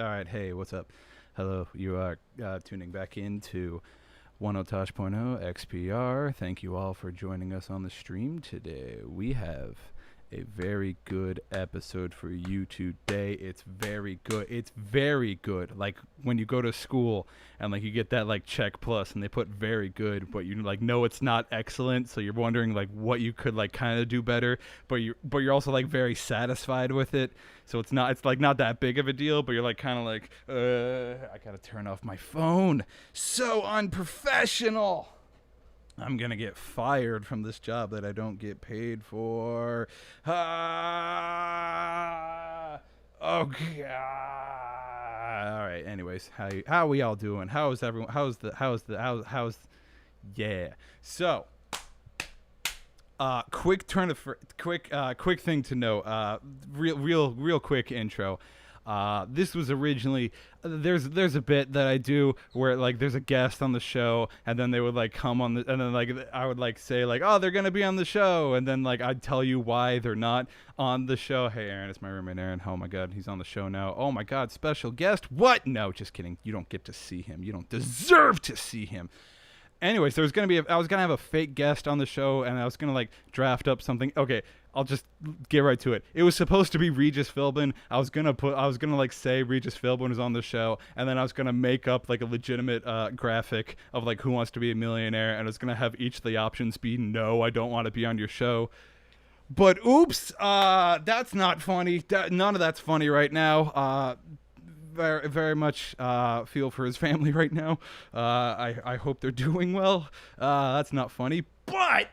All right. Hey, what's up? Hello. You are tuning back into 10.0 XPR. Thank you all for joining us on the stream today. We have a very good episode for you today. It's very good. It's very good. Like when you go to school and like you get that like check plus and they put very good, but you like know it's not excellent, so you're wondering like what you could like kind of do better, but you're also like very satisfied with it. So it's like not that big of a deal, but you're like kind of like I got to turn off my phone. So unprofessional. I'm going to get fired from this job that I don't get paid for. Oh, God. All right. Anyways, how we all doing? How's everyone? Yeah. So, quick thing to know. Real quick intro. This was originally there's a bit that I do where like there's a guest on the show and then they would like come on and then like I would like say like, oh, they're gonna be on the show, and then like I'd tell you why they're not on the show. Hey Aaron, it's my roommate Aaron. Oh my god, he's on the show now. Oh my god, special guest. What? No, just kidding. You don't get to see him. You don't deserve to see him. Anyways, I was gonna have a fake guest on the show, and I was gonna like draft up something. Okay, I'll just get right to it. It was supposed to be Regis Philbin. I was gonna like say Regis Philbin was on the show, and then I was gonna make up like a legitimate graphic of like Who Wants to Be a Millionaire, and I was gonna have each of the options be no, I don't want to be on your show. But oops, that's not funny. None of that's funny right now. Very, very much feel for his family right now. I hope they're doing well. That's not funny, but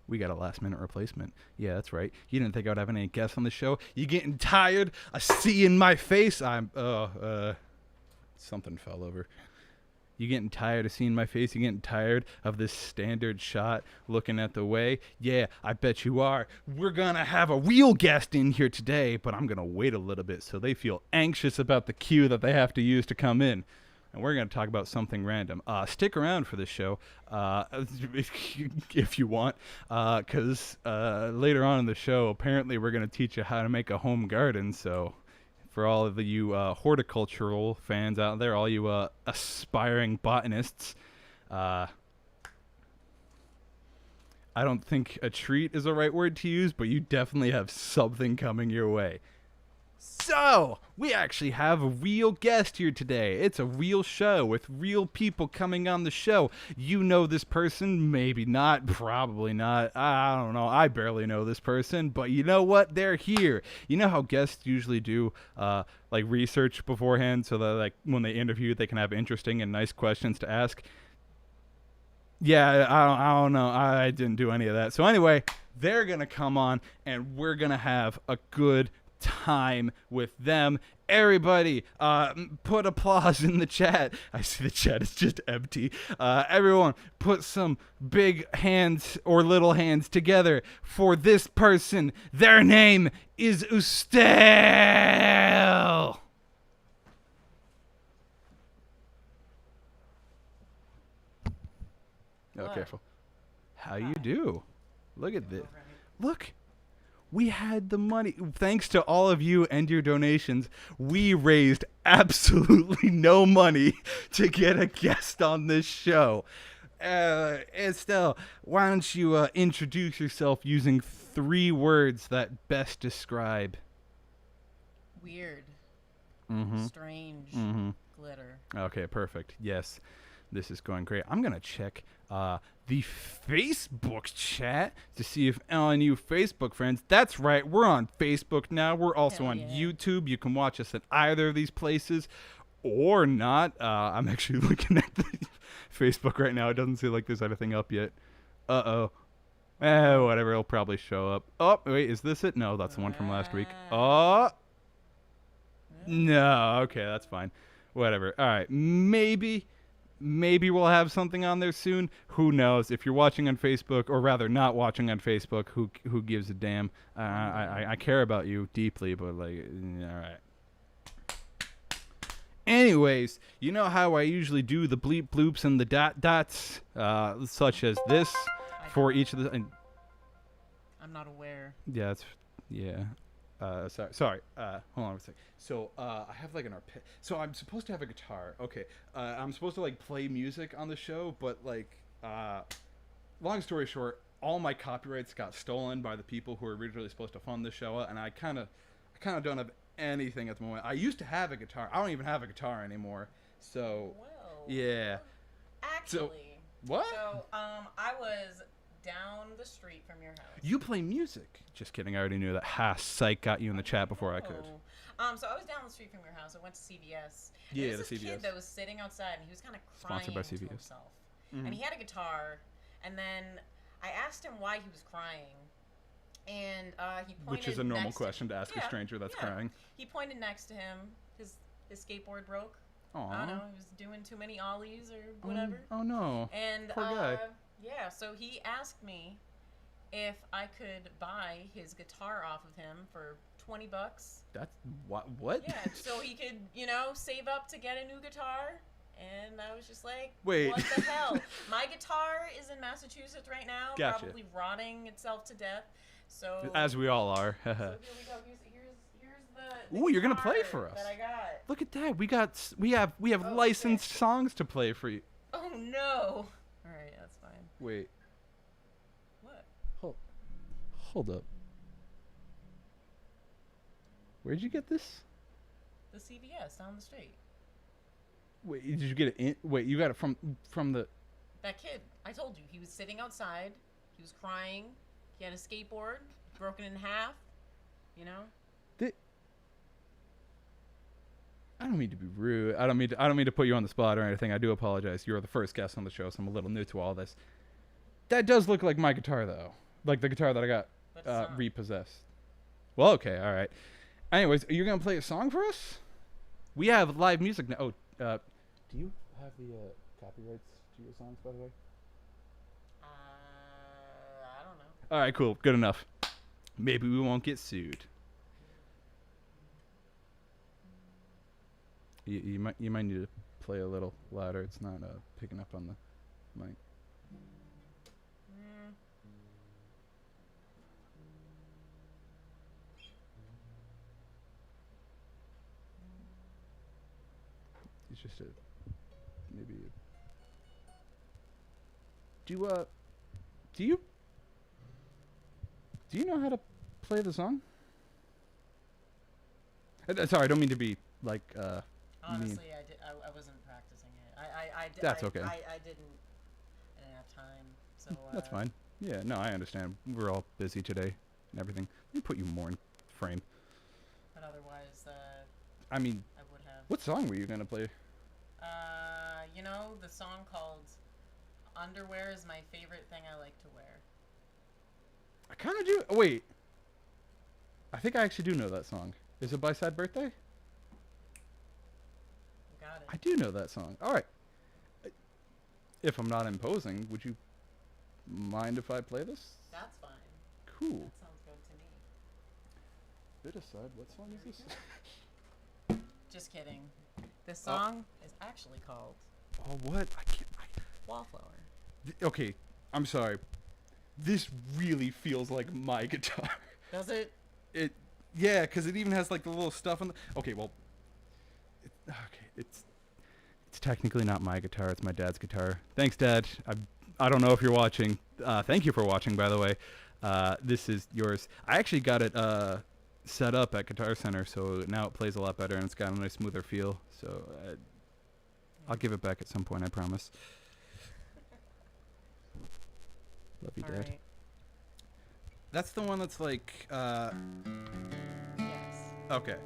we got a last-minute replacement. Yeah, that's right. You didn't think I would have any guests on the show? You getting tired of seeing my face? Something fell over. You getting tired of seeing my face? You getting tired of this standard shot looking at the way? Yeah, I bet you are. We're going to have a real guest in here today, but I'm going to wait a little bit so they feel anxious about the cue that they have to use to come in. And we're going to talk about something random. Stick around for this show if you want, because later on in the show, apparently we're going to teach you how to make a home garden, so for all of you horticultural fans out there, all you aspiring botanists, I don't think a treat is the right word to use, but you definitely have something coming your way. So, we actually have a real guest here today. It's a real show with real people coming on the show. You know this person, maybe not, probably not. I don't know. I barely know this person, but you know what? They're here. You know how guests usually do like research beforehand so that like when they interview, they can have interesting and nice questions to ask. Yeah, I don't know. I didn't do any of that. So anyway, they're going to come on and we're going to have a good time with them. Everybody, put applause in the chat. I see the chat is just empty. Everyone, put some big hands or little hands together for this person. Their name is Estelle. Oh, careful. How you do? Look at this. Look. We had the money. Thanks to all of you and your donations, we raised absolutely no money to get a guest on this show. Estelle, why don't you introduce yourself using 3 words that best describe? Weird. Mm-hmm. Strange. Mm-hmm. Glitter. Okay, perfect. Yes, this is going great. I'm going to check the Facebook chat to see if any you Facebook friends. That's right, we're on Facebook now. We're also on YouTube. You can watch us at either of these places or not. I'm actually looking at the Facebook right now. It doesn't seem like there's anything up yet. Whatever, it'll probably show up. Oh, wait, is this it? No, that's the one from last week. Oh, no, okay, that's fine. Whatever. All right, maybe we'll have something on there soon. Who knows? If you're watching on Facebook, or rather not watching on Facebook, who gives a damn? I care about you deeply, but like, all right. Anyways, you know how I usually do the bleep bloops and the dots, such as this, for each of the. I'm not aware. Yeah, yeah. Sorry. Hold on a second. So, I have like an arpeggiator. So I'm supposed to have a guitar. Okay. I'm supposed to like play music on the show, but like, long story short, all my copyrights got stolen by the people who were originally supposed to fund the show, and I kind of don't have anything at the moment. I used to have a guitar. I don't even have a guitar anymore. So, Well, yeah. actually, What? So, I was down the street from your house. You play music? Just kidding. I already knew that. Ha! Psych got you in the chat before I could. So I was down the street from your house. I went to CVS. Yeah, there was the this CVS. kid that was sitting outside, and he was kind of crying Sponsored by to CVS. himself. Mhm. And he had a guitar. And then I asked him why he was crying, and he pointed. Which is a normal next question to ask a Yeah, stranger that's yeah. crying. He pointed next to him. His skateboard broke. I Aww. don't know. He was doing too many ollies or whatever. Oh no. And Poor guy. yeah, so he asked me if I could buy his guitar off of him for $20. That's what? Yeah, so he could, save up to get a new guitar. And I was just like, Wait. what the hell? My guitar is in Massachusetts right now, Gotcha. probably rotting itself to death. So As we all are. so here we go. Here's the Ooh, you're gonna guitar play for us. that I got. Look at that. We have Oh, licensed songs to play for you. Oh no! All right, that's fine. Wait. What? Hold up. Where'd you get this? The CVS down the street. Wait, did you get it in? Wait, you got it from the? That kid, I told you, he was sitting outside. He was crying. He had a skateboard broken in half. I don't mean to be rude. I don't mean to put you on the spot or anything. I do apologize. You're the first guest on the show, so I'm a little new to all this. That does look like my guitar, though. Like the guitar that I got But it's not. repossessed. Well, okay, all right. Anyways, are you gonna play a song for us? We have live music now. Oh, do you have the copyrights to your songs, by the way? I don't know. All right, cool. Good enough. Maybe we won't get sued. You might need to play a little louder. It's not picking up on the mic. It's just maybe. Do you know how to play the song? Sorry, I don't mean to be like mean. Honestly, I wasn't practicing it. That's okay. I didn't have time. So That's fine. Yeah, no, I understand. We're all busy today and everything. Let me put you more in frame. But otherwise, I mean, I would have. what song were you gonna play? The song called "Underwear" is my favorite thing I like to wear. I kind of do. Wait. I think I actually do know that song. Is it by Sad Birthday? You got it. I do know that song. All right. If I'm not imposing, would you mind if I play this? That's fine. Cool. That sounds good to me. Bit aside, what song is this? Just kidding. This song is actually called Oh, what? I can't. "Wallflower." Okay, I'm sorry. This really feels like my guitar. Does it? Yeah, because it even has like the little stuff on the. Okay, well. It's technically not my guitar. It's my dad's guitar. Thanks, Dad. I don't know if you're watching. Thank you for watching, by the way. This is yours. I actually got it set up at Guitar Center, so now it plays a lot better and it's got a nice smoother feel. So I'll give it back at some point, I promise. Love you, All Dad. right. That's the one that's like. Yes. Okay.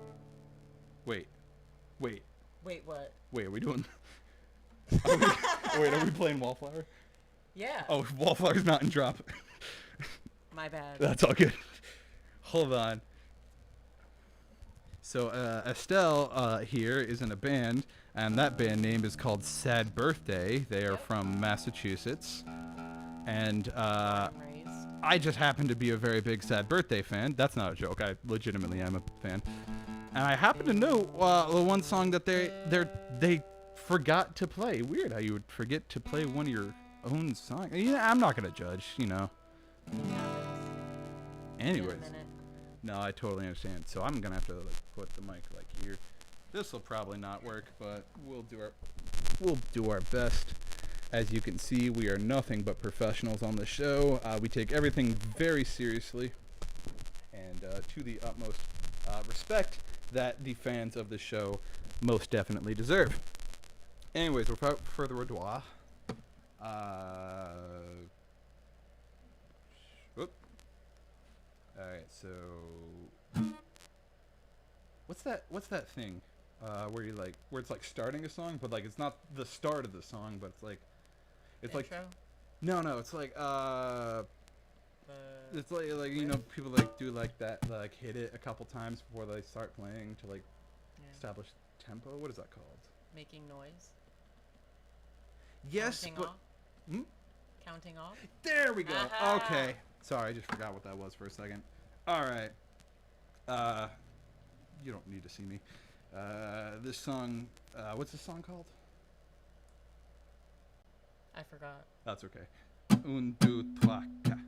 Wait. Wait, what? Are we doing? Are we playing Wallflower? Yeah. Oh, Wallflower's not in drop. My bad. That's all good. Hold on. So Estelle here is in a band, and that band name is called Sad Birthday. They are from Massachusetts, and Raised. I just happen to be a very big Sad Birthday fan. That's not a joke. I legitimately am a fan, and I happen to know the one song that they forgot to play. Weird how you would forget to play one of your own songs. Yeah, I'm not gonna judge, you know. Anyways. No, I totally understand. So I'm gonna have to like put the mic like here. This will probably not work, but we'll do our best. As you can see, we are nothing but professionals on the show. We take everything very seriously, and to the utmost respect that the fans of the show most definitely deserve. Anyways, without further ado, whoop. All right, so what's that thing where it's like starting a song, but like it's not the start of the song, but it's like no, it's like it's like you know, people like do like that, like hit it a couple times before they start playing to like establish tempo. What is that called? Making noise. Yes, Counting but off. Counting off. There we go. Aha. Okay. Sorry, I just forgot what that was for a second. All right. You don't need to see me. This song, what's this song called? I forgot. That's okay. Un, deux, trois, quatre.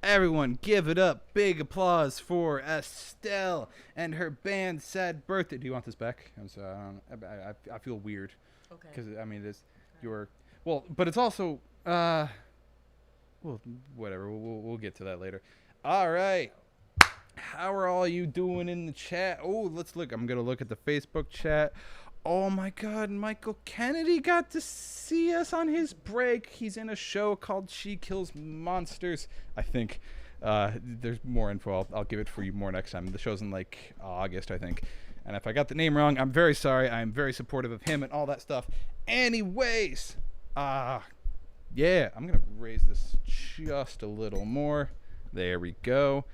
Everyone, give it up. Big applause for Estelle and her band Sad Birthday. Do you want this back? I'm sorry, I feel weird. Okay. Because, I mean, well, but it's also, well, whatever. We'll get to that later. All right. How are all you doing in the chat? Oh, let's look. I'm going to look at the Facebook chat. Oh, my God. Michael Kennedy got to see us on his break. He's in a show called She Kills Monsters, I think. There's more info. I'll give it for you more next time. The show's in like August, I think. And if I got the name wrong, I'm very sorry. I'm very supportive of him and all that stuff. Anyways, yeah, I'm going to raise this just a little more. There we go.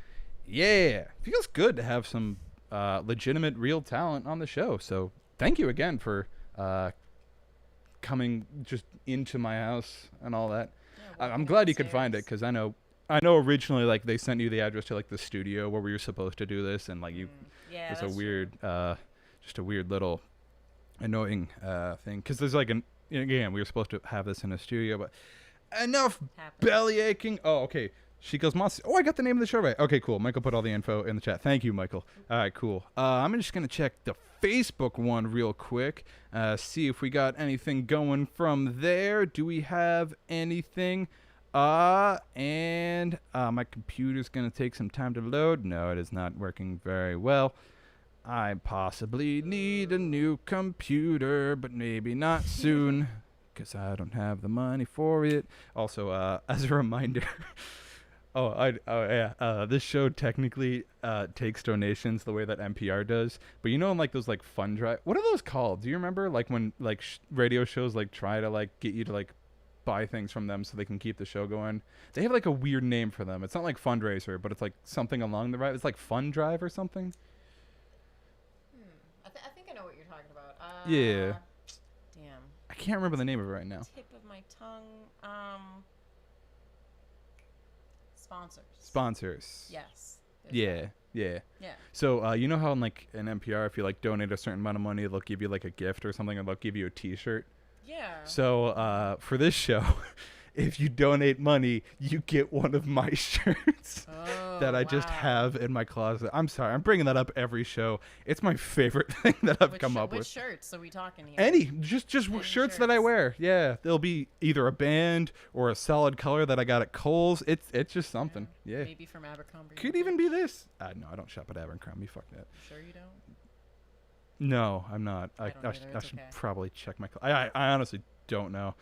Yeah, feels good to have some legitimate, real talent on the show. So thank you again for coming just into my house and all that. Yeah, I'm glad you could find it, because I know originally like they sent you the address to like the studio where we were supposed to do this, and like you, yeah, it's a weird, just a weird little annoying thing, because there's like again, we were supposed to have this in a studio, but enough belly aching. Oh, okay. She goes, oh, I got the name of the show right. Okay, cool. Michael put all the info in the chat. Thank you, Michael. All right, cool. I'm just going to check the Facebook one real quick, see if we got anything going from there. Do we have anything? And my computer's going to take some time to load. No, it is not working very well. I possibly need a new computer, but maybe not soon, because I don't have the money for it. Also, as a reminder... this show technically takes donations the way that NPR does, but you know, in like those like fund drive, what are those called? Do you remember, like when like radio shows like try to like get you to like buy things from them so they can keep the show going? They have like a weird name for them. It's not like fundraiser, but it's like something along the right. It's like fund drive or something. I think I know what you're talking about. Yeah. Damn. I can't remember the name of it right now. Tip of my tongue. Sponsors. Yes. Yeah. So you know how in like an NPR, if you like donate a certain amount of money, they'll give you like a gift or something, and they'll give you a T-shirt. Yeah. So for this show, if you donate money, you get one of my shirts that I just have in my closet. I'm sorry, I'm bringing that up every show. It's my favorite thing that I've come up with. Which shirts are we talking here? Any shirts that I wear. Yeah, they'll be either a band or a solid color that I got at Kohl's. It's just something. Yeah. Maybe from Abercrombie. Could even be this. No, I don't shop at Abercrombie. Fuck that. Sure you don't? No, I'm not. I should probably check my. I honestly don't know.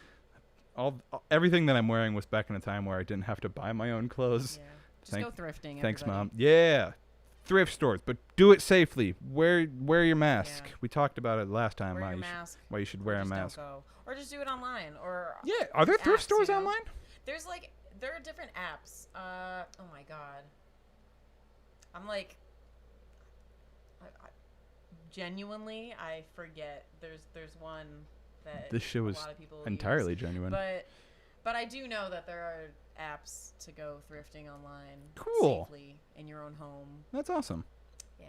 Everything that I'm wearing was back in a time where I didn't have to buy my own clothes. Yeah. Just go thrifting. Thanks, everybody. Mom. Yeah, thrift stores, but do it safely. Wear your mask. Yeah. We talked about it last time. Why you should wear a mask. Don't go. Or just do it online. Or yeah, are there thrift stores online? There are different apps. Oh my god. I'm like, genuinely, I forget. There's one that this shit was a lot of people entirely use. genuine. But I do know that there are apps to go thrifting online safely in your own home. That's awesome. Yeah.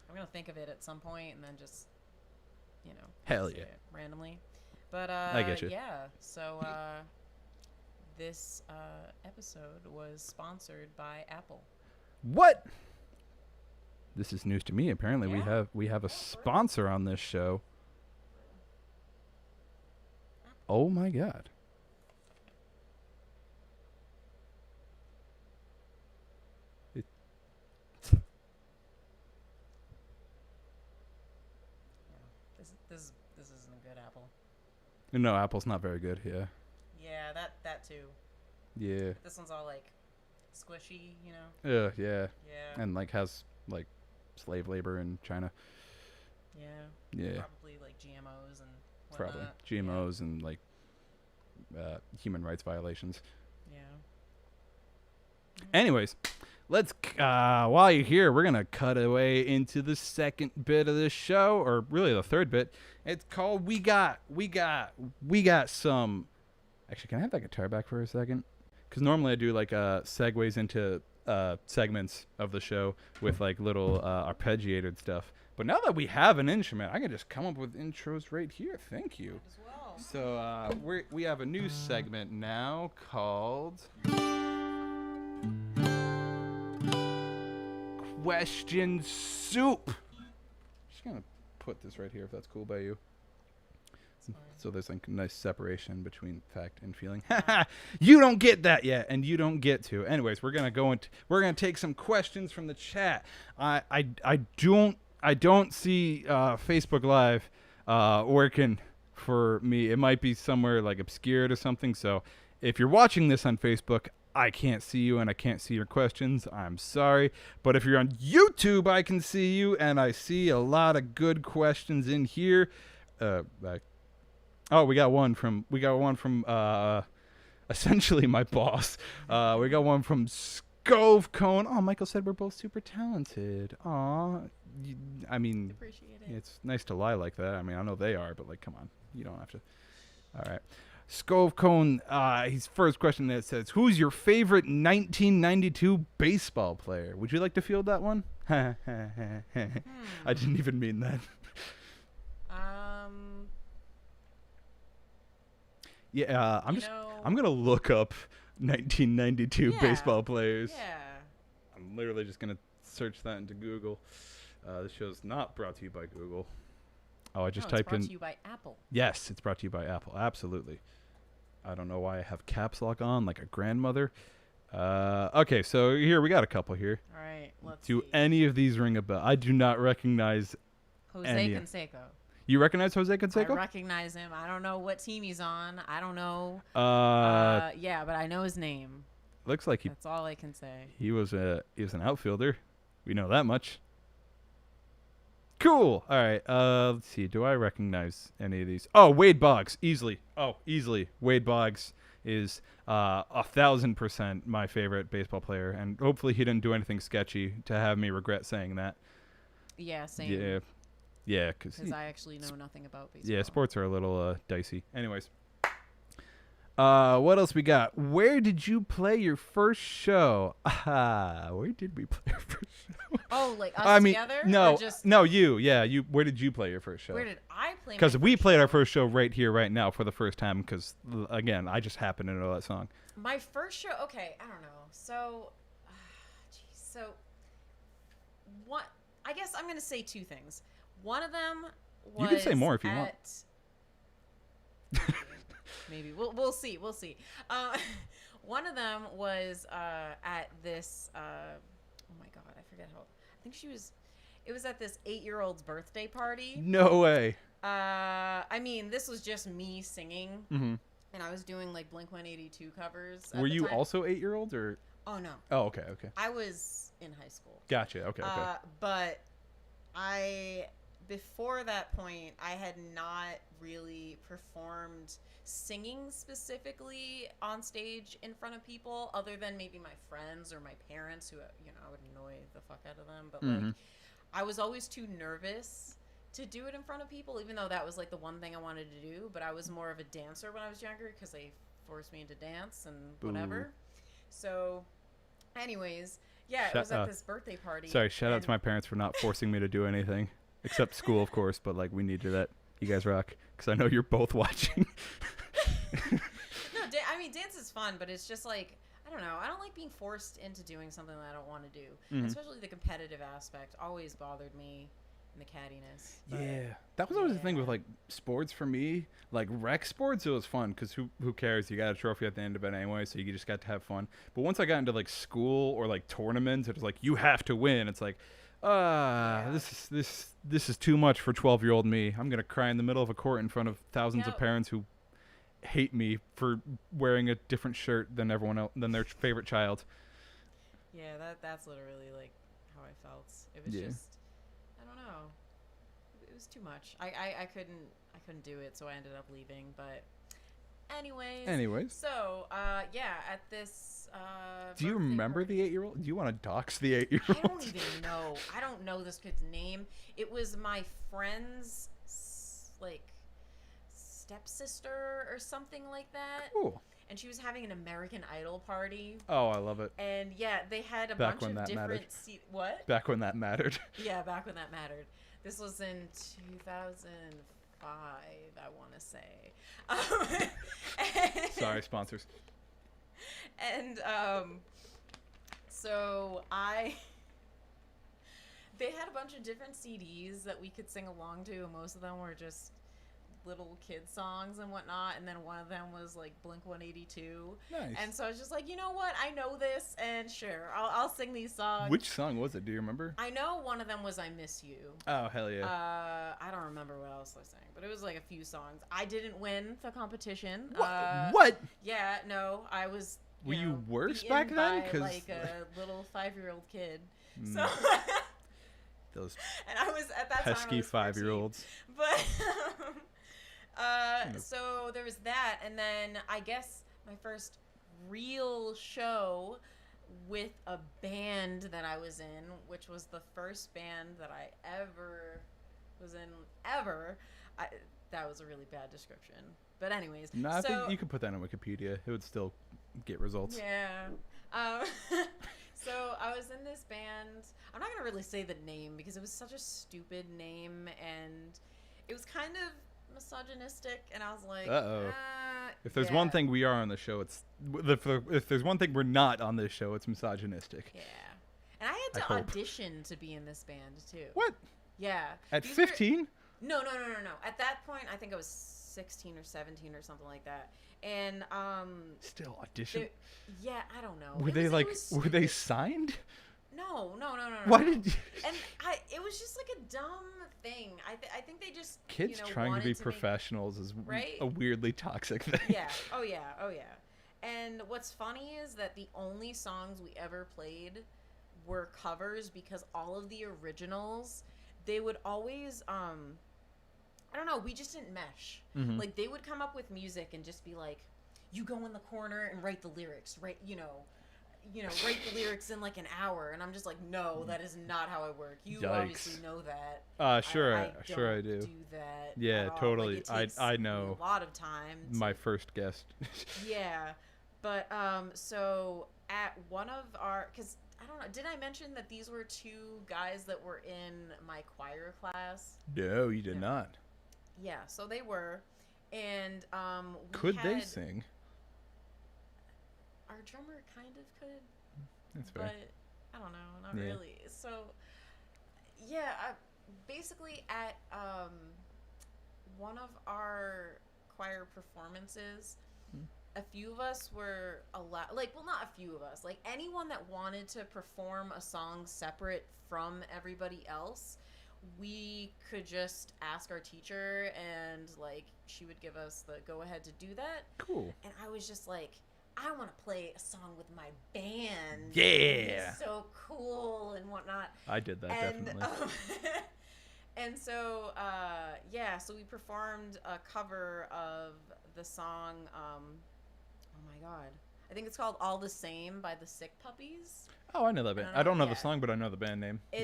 I'm going to think of it at some point and then just, hell yeah, randomly. But I get you. Yeah. So this episode was sponsored by Apple. What? This is news to me. Apparently we have a sponsor on this show. Oh my god. This isn't a good Apple. No, Apple's not very good. Yeah. Yeah, that too. Yeah. This one's all like squishy, Yeah. Yeah. And like has like slave labor in China. Yeah. Yeah. Probably like GMOs and whatnot. Probably GMOs and like human rights violations. Yeah. Anyways, let's while you're here, we're gonna cut away into the second bit of this show, or really the third bit. It's called we got some. Actually, can I have that guitar back for a second? Because normally I do like segues into segments of the show with like little arpeggiated stuff. But now that we have an instrument, I can just come up with intros right here. Thank you. As well. So we have a new segment now called Question Soup. Just gonna put this right here if that's cool by you. So there's like a nice separation between fact and feeling. You don't get that yet, and you don't get to. Anyways, we're gonna take some questions from the chat. I don't see Facebook Live working for me. It might be somewhere like obscured or something. So if you're watching this on Facebook, I can't see you and I can't see your questions. I'm sorry. But if you're on YouTube, I can see you and I see a lot of good questions in here. Oh, we got one from essentially my boss. We got one from Scove Cone. Oh, Michael said we're both super talented. Aw. I mean, Appreciate it. it's nice to lie like that. I mean, I know they are, but like, come on. You don't have to. All right. Scove Cone, his first question that says, who's your favorite 1992 baseball player? Would you like to field that one? I didn't even mean that. Yeah, I'm gonna look up 1992 baseball players. Yeah. I'm literally just gonna search that into Google. This show's not brought to you by Google. Oh, I just typed in. It's brought to you by Apple. Yes, it's brought to you by Apple. Absolutely. I don't know why I have caps lock on like a grandmother. Okay, so here we got a couple here. All right, let's Do see. any of these ring a bell? I do not recognize Jose any. Canseco. You recognize Jose I Canseco? recognize him. I don't know what team he's on. I don't know. Yeah, but I know his name. Looks like That's all I can say. he was an outfielder. We know that much. Cool. All right. Let's see. Do I recognize any of these? Oh, Wade Boggs, easily. Oh, easily. Wade Boggs is 1,000% my favorite baseball player, and hopefully he didn't do anything sketchy to have me regret saying that. Yeah, same. Yeah, because I actually know nothing about baseball. yeah, sports are a little dicey. Anyways. What else we got? Where did you play your first show? Where did we play our first show? Oh, like us together? No, Or just no, you. Yeah, you. Where did you play your first show? Where did I play? Because my we first played show? our first show right here, right now, for the first time. Because again, I just happen to know that song. My first show. Okay, I don't know. So, so what? I guess I'm gonna say two things. One of them was You can say more if you want. Maybe we'll see. We'll see. One of them was at this. Oh my god, I forget how. I think she was. It was at this 8-year-old's birthday party. No way. I mean, this was just me singing, Mm-hmm. and I was doing like Blink-182 covers. Were you also 8-year-old or? Oh no. Oh, okay. I was in high school. Gotcha. Okay. But before that point, I had not really performed singing specifically on stage in front of people, other than maybe my friends or my parents, who I would annoy the fuck out of them. But like, I was always too nervous to do it in front of people, even though that was like the one thing I wanted to do. But I was more of a dancer when I was younger because they forced me into dance and whatever. So, anyways, yeah, it was at this birthday party. Sorry, shout out to my parents for not forcing me to do anything, except school, of course. But like, we need to that. You guys rock, because I know you're both watching. No, I mean, dance is fun, but it's just like, I don't know. I don't like being forced into doing something that I don't want to do. Especially the competitive aspect always bothered me, and the cattiness. Yeah, that was always the thing with like sports for me. Like rec sports, it was fun because who cares? You got a trophy at the end of it anyway, so you just got to have fun. But once I got into like school or like tournaments, it was like you have to win. It's like, this is too much for 12-year-old me. I'm gonna cry in the middle of a court in front of thousands of parents who hate me for wearing a different shirt than everyone else, than their favorite child. Yeah, that's literally like how I felt. It was just, I don't know. It was too much. I couldn't do it, so I ended up leaving. But anyways. So at this. Do you remember the 8-year-old? Do you want to dox the 8-year-old? I don't even know. I don't know this kid's name. It was my friend's like stepsister or something like that. Cool. And she was having an American Idol party. Oh, I love it. And yeah, they had a bunch of different what? Back when that mattered. Yeah, back when that mattered. This was in 2005, I want to say. Sorry, sponsors. And so they had a bunch of different CDs that we could sing along to, and most of them were just little kid songs and whatnot, and then one of them was like Blink-182. Nice. And so I was just like, you know what, I know this, and sure, I'll sing these songs. Which song was it? Do you remember? I know one of them was I Miss You. Oh, hell yeah. I don't remember what else I sang, but it was like a few songs. I didn't win the competition. What? Yeah, no, I was Were you worse beaten back then? by, 'Cause like a little 5-year-old kid. Mm. So those and I was at that time I pesky was 14. 5-year-olds. But so there was that, and then I guess my first real show with a band that I was in, which was the first band that I ever was in ever. That was a really bad description. But anyways, No, I so think you could put that on Wikipedia. It would still get results. yeah. So I was in this band. I'm not gonna really say the name because it was such a stupid name, and it was kind of misogynistic. And I was like, Uh-oh. If there's yeah. one thing we are on the show, it's if there's one thing we're not on this show, it's misogynistic. Yeah. And I had to hope. audition to be in this band too. What? Yeah. At These 15? No. At that point, I think I was 16 or 17 or something like that. And Still audition? yeah, I don't know. Were they were they signed? No. Why did you... And it was just like a dumb thing. I think they just Kids trying to be professionals is right? a weirdly toxic thing. Yeah. Oh yeah. And what's funny is that the only songs we ever played were covers, because all of the originals, they would always I don't know, we just didn't mesh. Mm-hmm. Like, they would come up with music and just be like, you go in the corner and write the lyrics, write the lyrics in like an hour. And I'm just like, no, that is not how I work. You Yikes. obviously know that. Sure I do. Do that. Yeah, at all. totally. Like, it takes I know. a lot of time. My first guest. Yeah. But so at one of our, because I don't know, did I mention that these were two guys that were in my choir class? No, you did not. Yeah, so they were, and could they sing? Our drummer kind of could. That's fair. But I don't know, not really. So yeah, basically at one of our choir performances, a few of us were allowed, like, well, not a few of us, like anyone that wanted to perform a song separate from everybody else, we could just ask our teacher, and like she would give us the go ahead to do that. Cool. And I was just like, I want to play a song with my band. Yeah. It's so cool and whatnot. I did that, definitely. And so so we performed a cover of the song oh my god, I think it's called All the Same by the Sick Puppies. Oh, I know that band. I don't know the song, but I know the band name. I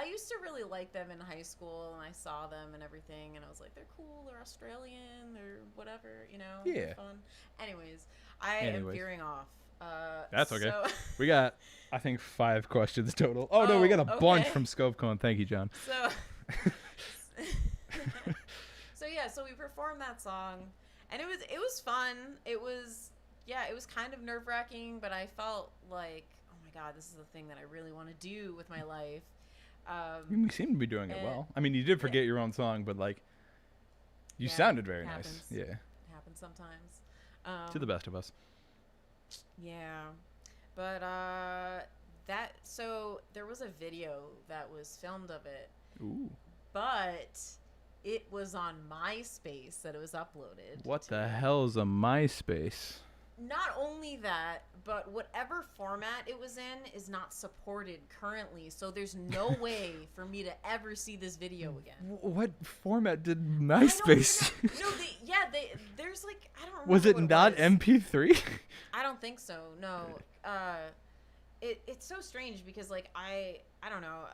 used to really like them in high school, and I saw them and everything, and I was like, they're cool, they're Australian, they're whatever, they're fun. Anyways, I am veering off. That's okay. So we got, I think, 5 questions total. Oh, no, we got a bunch from ScopeCon. Thank you, John. So, so we performed that song, and it was fun. It was kind of nerve-wracking, but I felt like, oh my god, this is the thing that I really want to do with my life. You seem to be doing it well. I mean, you did forget your own song, but like, you sounded very nice. Yeah, it happens sometimes. To the best of us. Yeah, but so there was a video that was filmed of it. Ooh. But it was on MySpace that it was uploaded. What the hell is a MySpace? Not only that, but whatever format it was in is not supported currently, so there's no way for me to ever see this video again. What format did MySpace use? No, there's like, I don't remember. Was it not was. MP3? I don't think so, no. It's so strange because, like, I don't know,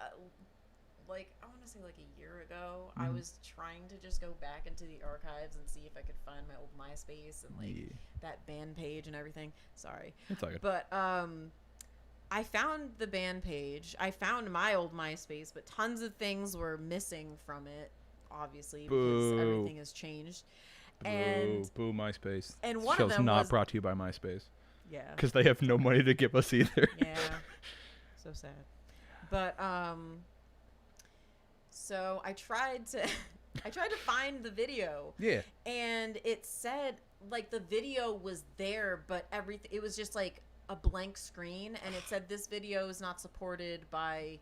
like, I want to say like a year ago, I was trying to just go back into the archives and see if I could find my old MySpace and like that band page and everything. Sorry. It's all good. But I found the band page. I found my old MySpace, but tons of things were missing from it, obviously, because everything has changed. And boo MySpace. And one Show's of them not was brought to you by MySpace. Yeah. Because they have no money to give us either. Yeah. So sad. But so I tried to find the video. Yeah. And it said, like, the video was there, but everything, it was just like a blank screen, and it said this video is not supported by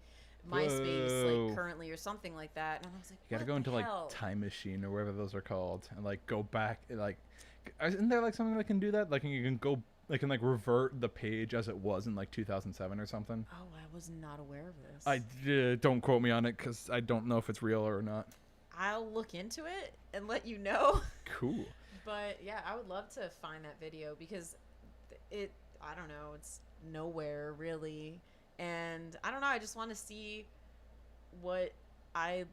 MySpace, like, currently, or something like that. And I was like, you gotta go into like Time Machine or whatever those are called, and like go back, like, isn't there like something that can do that? Like, you can go They can like revert the page as it was in like 2007 or something. Oh, I was not aware of this. Don't quote me on it because I don't know if it's real or not. I'll look into it and let you know. Cool. But yeah, I would love to find that video because I don't know, it's nowhere really. And I don't know, I just want to see what I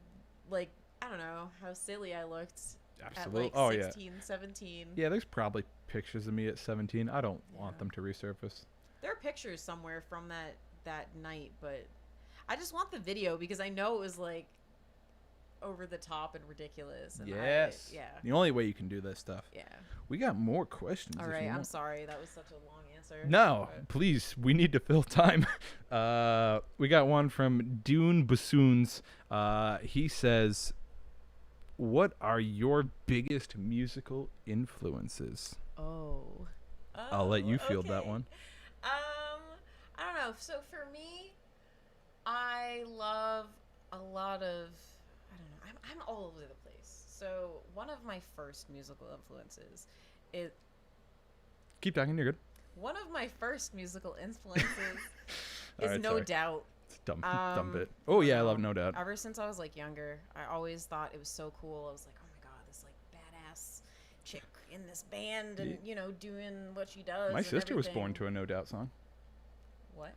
like, I don't know, how silly I looked Absolutely. at like 16, 17. Yeah, there's probably pictures of me at 17. I don't want them to resurface. There are pictures somewhere from that night, but I just want the video because I know it was like over the top and ridiculous. And yes. The only way you can do this stuff. Yeah. We got more questions. All right. I'm sorry. That was such a long answer. No, please. We need to fill time. We got one from Dune Bassoons. He says, what are your biggest musical influences? Oh. I'll let you field that one. I don't know. So for me, I love a lot of, I don't know, I'm all over the place. So one of my first musical influences is... Keep talking, you're good. One of my first musical influences is right, No sorry. Doubt. It's a dumb bit. Oh yeah, I love No Doubt. Ever since I was like younger, I always thought it was so cool. I was like, oh my god, this like badass chick in this band and you know doing what she does. My and sister was everything. born to a No Doubt song. What?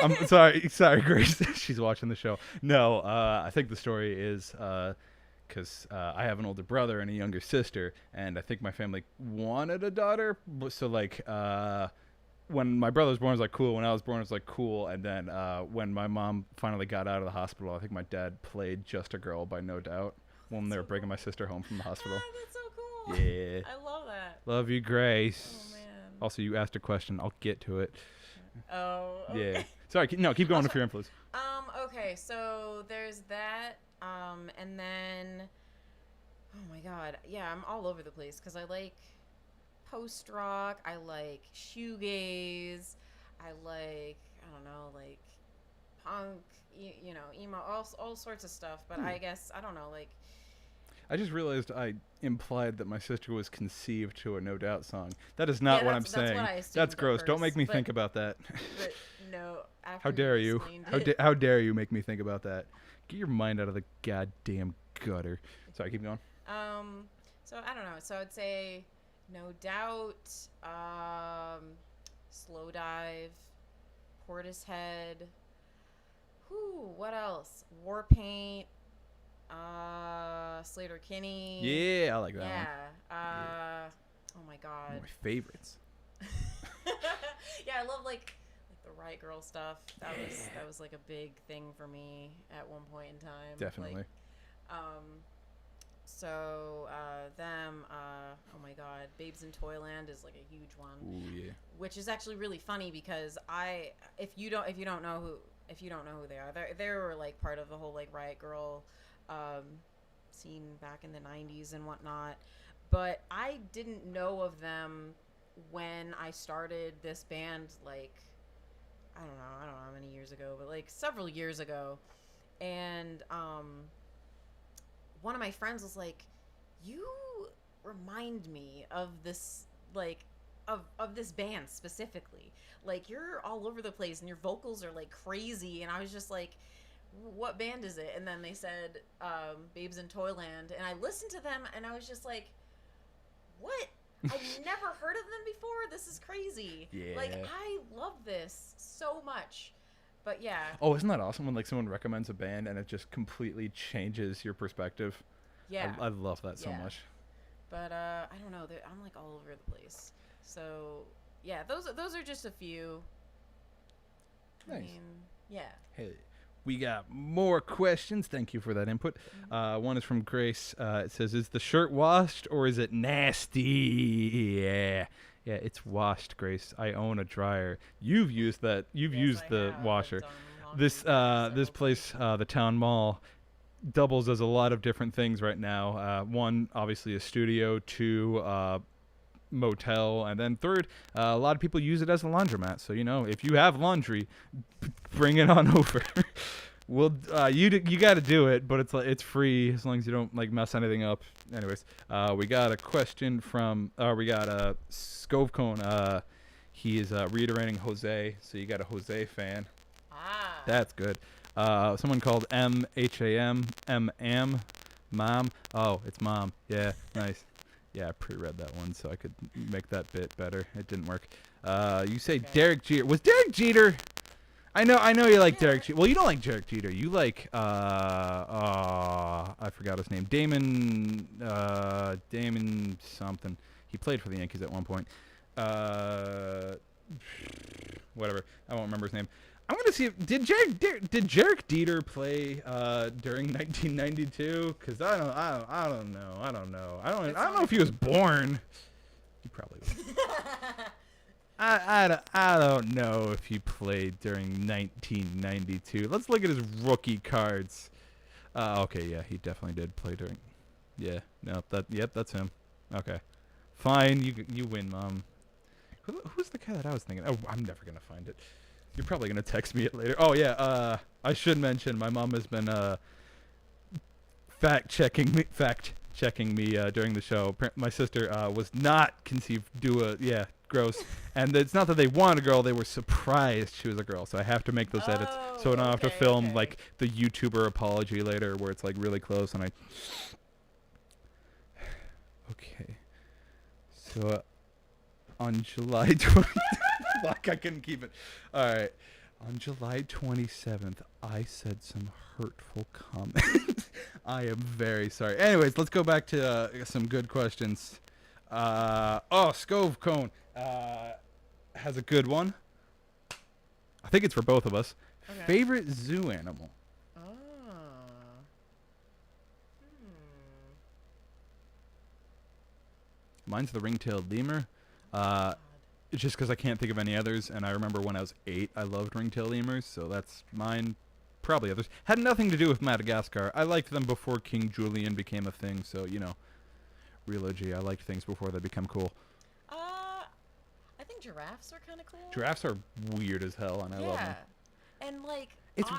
I'm sorry, Grace. She's watching the show. No, I think the story is because I have an older brother and a younger sister, and I think my family wanted a daughter. So like, when my brother was born, it was like cool. When I was born, it was like cool. And then when my mom finally got out of the hospital, I think my dad played "Just a Girl" by No Doubt when they were bringing my sister home from the hospital. Ah, that's so cool. Yeah. I love that. Love you, Grace. Oh man. Also, you asked a question. I'll get to it. Oh. Okay. Yeah. Sorry. Keep going with your influence. Okay, so there's that, and then, oh my god, yeah, I'm all over the place, because I like post-rock, I like shoegaze, I like, I don't know, like, punk, you know, emo, all sorts of stuff, but I guess, I don't know, like... I just realized I implied that my sister was conceived to a No Doubt song. That is not what I'm saying. What I assumed that's at gross. first, Don't make me think about that. But no, after How dare you? explained How dare you make me think about that? Get your mind out of the goddamn gutter. Sorry, keep going. So I don't know. So I'd say No Doubt, Slow Dive, Portishead. Whoo, what else? Warpaint, Slater Kinney. Yeah, I like that one. Yeah. Oh my One god. of my favorites. Yeah, I love like the Riot Girl stuff. That was like a big thing for me at one point in time. Definitely. Like, so them. Oh my god, Babes in Toyland is like a huge one. Ooh yeah. Which is actually really funny because if you don't know who they are, they were like part of the whole like Riot Girl scene back in the 90s and whatnot, but I didn't know of them when I started this band, like I don't know how many years ago, but like several years ago. And one of my friends was like, you remind me of this, like of this band specifically, like you're all over the place and your vocals are like crazy. And I was just like, what band is it? And then they said Babes in Toyland, and I listened to them and I was just like, what? I've never heard of them before. This is crazy. Yeah. Like I love this so much. But yeah. Oh, isn't that awesome when like someone recommends a band and it just completely changes your perspective? Yeah. I love that so much. But I don't know. I'm like all over the place. So yeah, those are just a few. Nice. I mean, yeah. Hey, we got more questions. Thank you for that input. One is from Grace. It says, is the shirt washed or is it nasty? Yeah, it's washed, Grace. I own a dryer. You've used that. You've used the washer. This place, the town mall, doubles as a lot of different things right now. One, obviously a studio. Two, motel. And then third, a lot of people use it as a laundromat. So, you know, if you have laundry, bring it on over. Well, you got to do it, but it's free as long as you don't like mess anything up. Anyways, we got a question from we got a Scove Cone. He is reiterating Jose, so you got a Jose fan. Ah. That's good. Someone called M Mom. Oh, it's Mom. Yeah, nice. Yeah, I pre-read that one so I could make that bit better. It didn't work. You say Okay. Derek Jeter. Was Derek Jeter? I know you like Yeah. Derek Jeter. Well, you don't like Derek Jeter. You like I forgot his name. Damon something. He played for the Yankees at one point. Whatever. I won't remember his name. I'm gonna see if did Jarek Dieter play during 1992? Because I don't know. I don't know if he was born. He probably was. I don't know if he played during 1992. Let's look at his rookie cards. Okay, yeah, he definitely did play during. Yeah, no, that's him. Okay, fine, you win, Mom. Who's the guy that I was thinking? Oh, I'm never gonna find it. You're probably gonna text me it later. Oh yeah, I should mention my mom has been fact checking me during the show. My sister was not conceived gross. And it's not that they wanted a girl, they were surprised she was a girl. So I have to make those edits so I don't have to film like the YouTuber apology later where it's like really close and I Okay. So on July 20th fuck, I couldn't keep it. All right. On July 27th, I said some hurtful comments. I am very sorry. Anyways, let's go back to some good questions. Scove Cone has a good one. I think it's for both of us. Okay. Favorite zoo animal? Mine's the ring-tailed lemur. It's just because I can't think of any others, and I remember when I was 8, I loved ring-tailed lemurs, so that's mine. Probably others. Had nothing to do with Madagascar. I liked them before King Julian became a thing, so, you know, real OG. I liked things before they become cool. I think giraffes are kind of cool. Giraffes are weird as hell, and I love them. And, like, It's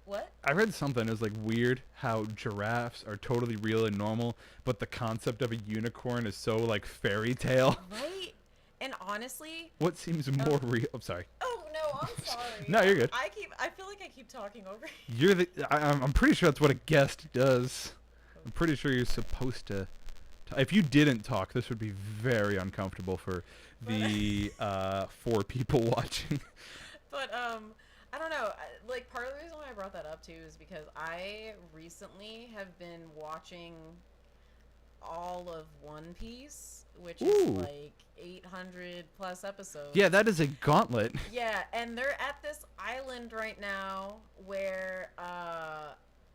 what? I read something. It was like weird how giraffes are totally real and normal, but the concept of a unicorn is so like fairy tale. Right? And honestly, What seems more real? I'm sorry. oh no, I'm sorry. No, you're good. I feel like I keep talking over you. You're the. I'm pretty sure that's what a guest does. I'm pretty sure you're supposed to. If you didn't talk, this would be very uncomfortable for the 4 people watching. But I don't know. Like part of the reason why I brought that up too is because I recently have been watching all of One Piece, which is Ooh. like 800 plus episodes. Yeah, that is a gauntlet. Yeah, and they're at this island right now where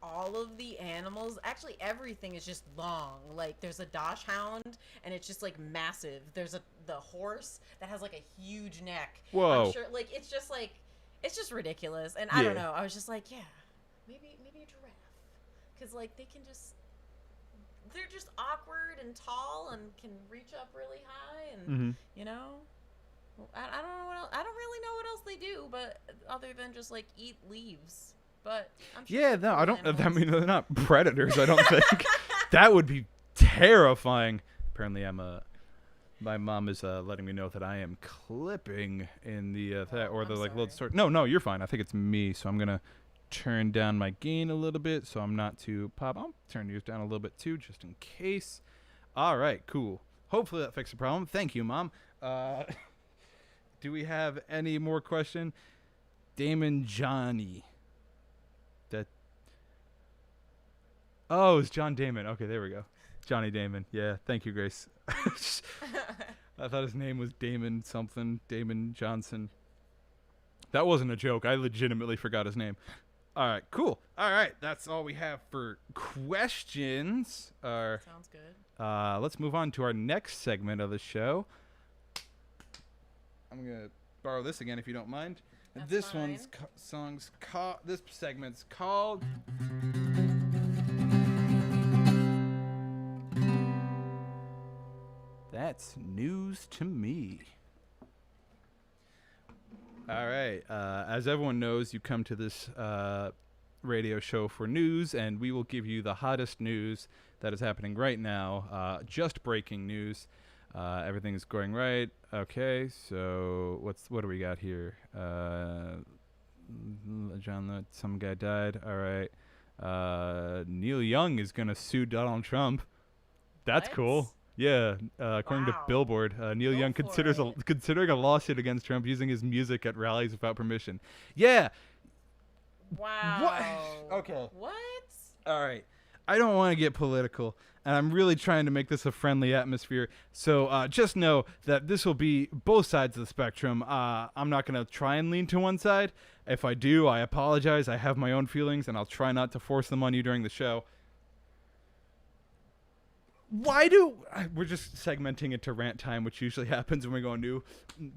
all of the animals, actually everything is just long. Like there's a Dosh hound and it's just like massive. There's the horse that has like a huge neck. Whoa. I'm sure like it's just ridiculous. And I don't Yeah. know. I was just like, yeah, maybe a giraffe. Cuz like they're just awkward and tall and can reach up really high and you know, I don't know what else, I don't really know what else they do, but other than just like eat leaves. But I'm sure Yeah, they're no, cool I don't. I animals. mean, they're not predators. I don't think that would be terrifying. Apparently, my mom is letting me know that I am clipping in the or I'm the like little sorry. sort. No, you're fine. I think it's me, so I'm gonna turn down my gain a little bit so I'm not too pop. I'll turn yours down a little bit too, just in case. All right, cool. Hopefully that fixed the problem. Thank you, Mom. Do we have any more question? Damon Johnny. Oh, it's John Damon. Okay, there we go. Johnny Damon. Yeah, thank you, Grace. I thought his name was Damon something. Damon Johnson. That wasn't a joke. I legitimately forgot his name. All right, cool. All right, that's all we have for questions. Sounds good. Let's move on to our next segment of the show. I'm gonna borrow this again if you don't mind. That's This fine. one's this segment's called. That's news to me. All right. As everyone knows, you come to this radio show for news, and we will give you the hottest news that is happening right now. Just breaking news. Everything is going right. Okay, so what do we got here? Some guy died. All right. Neil Young is gonna sue Donald Trump. That's What? cool. Yeah, according to Wow. Billboard, Neil Go Young for considering a lawsuit against Trump using his music at rallies without permission. Yeah. Wow. Okay. What? All right. I don't want to get political, and I'm really trying to make this a friendly atmosphere. So just know that this will be both sides of the spectrum. I'm not going to try and lean to one side. If I do, I apologize. I have my own feelings, and I'll try not to force them on you during the show. We're just segmenting it to rant time, which usually happens when we go new,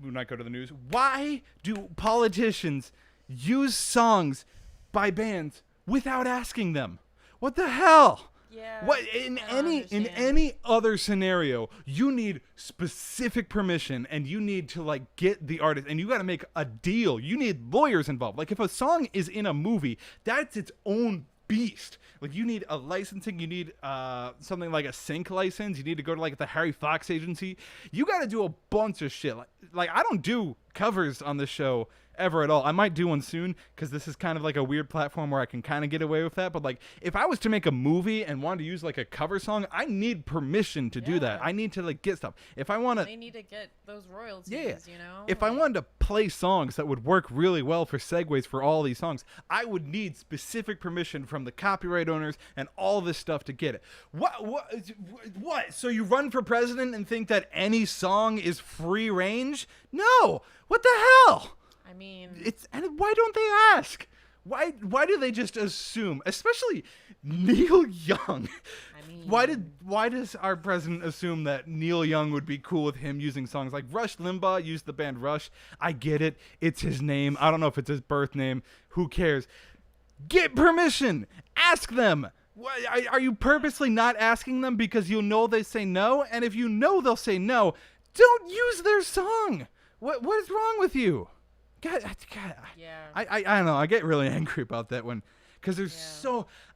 when I go to the news. Why do politicians use songs by bands without asking them? What the hell? Yeah. What in any other scenario, you need specific permission, and you need to like get the artist, and you got to make a deal. You need lawyers involved. Like if a song is in a movie, that's its own beast. Like you need a licensing, you need something like a sync license, you need to go to like the Harry Fox agency. You got to do a bunch of shit. Like I don't do covers on this show ever at all. I might do one soon because this is kind of like a weird platform where I can kind of get away with that. But like if I was to make a movie and wanted to use like a cover song, I need permission to do that. I need to like get stuff. If I want to, they need to get those royalties. yeah, You know. if I wanted to play songs that would work really well for segues for all these songs, I would need specific permission from the copyright owners and all this stuff to get it. What? So you run for president and think that any song is free range? No. What the hell? I mean, And why don't they ask? Why do they just assume? Especially Neil Young. I mean, Why does our president assume that Neil Young would be cool with him using songs like Rush Limbaugh used the band Rush? I get it. It's his name. I don't know if it's his birth name. Who cares? Get permission. Ask them. Are you purposely not asking them because you know they say no? And if you know they'll say no, don't use their song. What is wrong with you? God, yeah. I don't know. I get really angry about that one because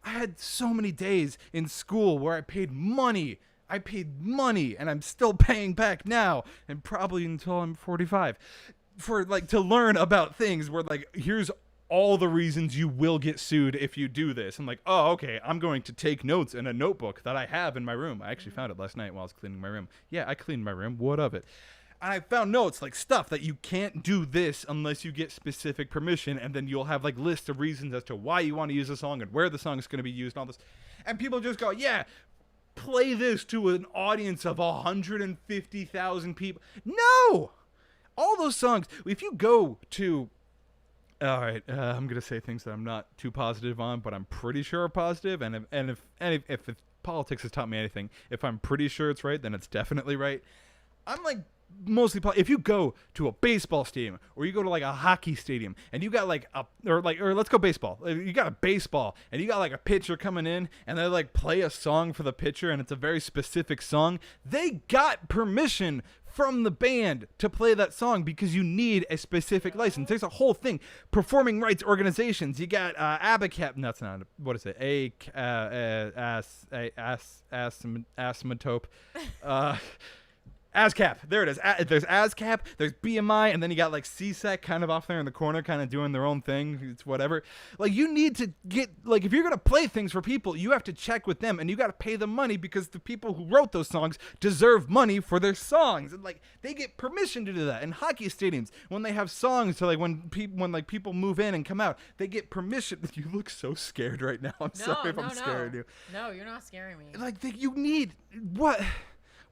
I had so many days in school where I paid money, and I'm still paying back now, and probably until I'm 45, for like to learn about things where like here's all the reasons you will get sued if you do this. I'm like, oh, okay, I'm going to take notes in a notebook that I have in my room. I actually found it last night while I was cleaning my room. Yeah, I cleaned my room. What of it? And I found notes, like stuff that you can't do this unless you get specific permission, and then you'll have like lists of reasons as to why you want to use a song and where the song is going to be used and all this. And people just go, yeah, play this to an audience of 150,000 people. No! All those songs, if you go to... All right, I'm going to say things that I'm not too positive on, but I'm pretty sure are positive. And if politics has taught me anything, if I'm pretty sure it's right, then it's definitely right. I'm like... mostly if you go to a baseball stadium or you go to like a hockey stadium and you got like or let's go baseball, you got a baseball and you got like a pitcher coming in and they like play a song for the pitcher and it's a very specific song, they got permission from the band to play that song because you need a specific license. There's a whole thing. Performing rights organizations. You got ABACAP. No, that's not. What is it? Asthmatope. ASCAP. There it is. There's ASCAP, there's BMI, and then you got like CSEC kind of off there in the corner kind of doing their own thing. It's whatever. Like you need to get, like if you're going to play things for people, you have to check with them and you got to pay them money because the people who wrote those songs deserve money for their songs. And like they get permission to do that. In hockey stadiums, when they have songs, so like when people move in and come out, they get permission. You look so scared right now. I'm sorry if I'm scaring you. No, you're not scaring me. Like you need what?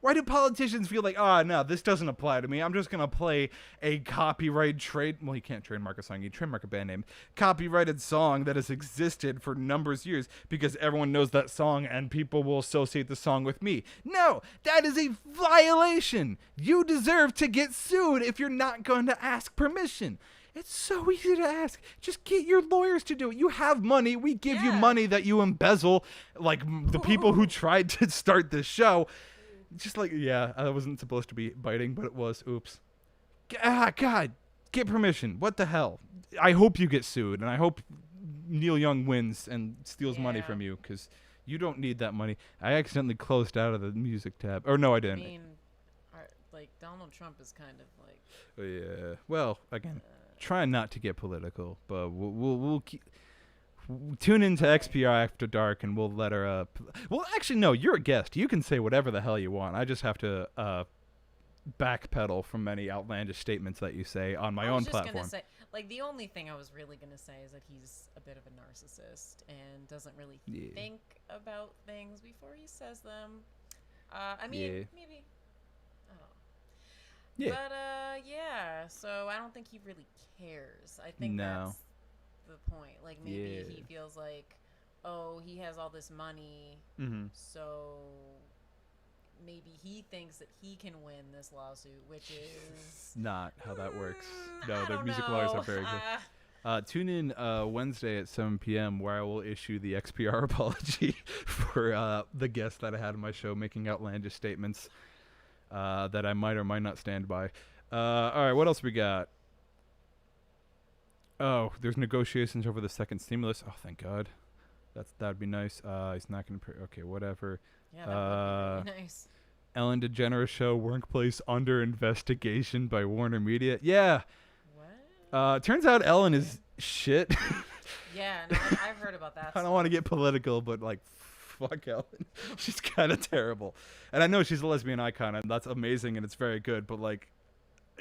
Why do politicians feel like, oh, no, this doesn't apply to me. I'm just going to play a copyright well, you can't trademark a song. You trademark a band name. Copyrighted song that has existed for numbers of years because everyone knows that song and people will associate the song with me. No, that is a violation. You deserve to get sued if you're not going to ask permission. It's so easy to ask. Just get your lawyers to do it. You have money. We give you money that you embezzle, like the people who tried to start this show. Just like, yeah, I wasn't supposed to be biting, but it was. Oops. God, get permission. What the hell? I hope you get sued, and I hope Neil Young wins and steals money Yeah. from you because you don't need that money. I accidentally closed out of the music tab. Or no, I I didn't. mean, like Donald Trump is kind of like. Oh, yeah. Well, again, trying not to get political, but we'll keep. Tune into XPR After Dark, and we'll let her. Well, actually, no. You're a guest. You can say whatever the hell you want. I just have to backpedal from any outlandish statements that you say on my own platform. Gonna say, like, the only thing I was really gonna say is that he's a bit of a narcissist and doesn't really think about things before he says them. I mean, maybe. I don't know. Yeah. But yeah. So I don't think he really cares. I think that's the point. Like, maybe he feels like, oh, he has all this money, so maybe he thinks that he can win this lawsuit, which is not how that works. No, their music lawyers are very good. Tune in Wednesday at 7 p.m. where I will issue the XPR apology for the guest that I had on my show making outlandish statements that I might or might not stand by. All right, what else we got? Oh, there's negotiations over the second stimulus. Oh, thank God. That'd be nice. He's not going to... Okay, whatever. Yeah, that would be really nice. Ellen DeGeneres show workplace under investigation by Warner Media. Yeah. What? Turns out Ellen is shit. Yeah, no, I've heard about that. I don't want to get political, but like, fuck Ellen. She's kind of terrible. And I know she's a lesbian icon, and that's amazing, and it's very good, but like,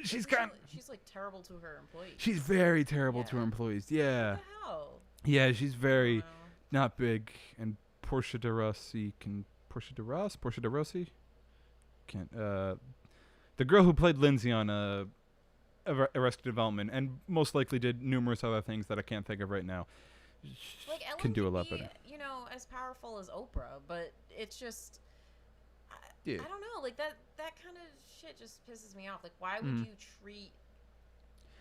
she's like terrible to her employees. She's very terrible to her employees. Yeah. What the hell? Yeah, she's very not big. And Portia de Rossi can't. The girl who played Lindsay on Arrested Development and most likely did numerous other things that I can't think of right now. Like Ellen can do a lot be, better. You know, as powerful as Oprah, but it's just. I don't know. Like that kind of shit just pisses me off. Like, why would you treat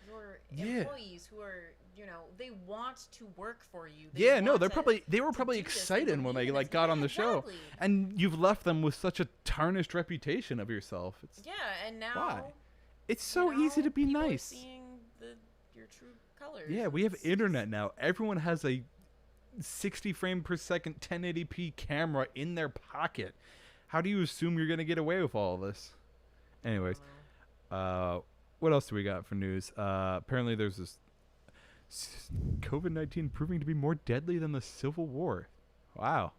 your employees who are, you know, they want to work for you? They were probably excited when they like got on the show, and you've left them with such a tarnished reputation of yourself. And now why? It's so easy to be nice. Seeing your true colors. Yeah, we have internet now. Everyone has a 60 frame per second 1080p camera in their pocket. How do you assume you're gonna get away with all of this? Anyways, what else do we got for news? Apparently there's this COVID-19 proving to be more deadly than the Civil War. Wow.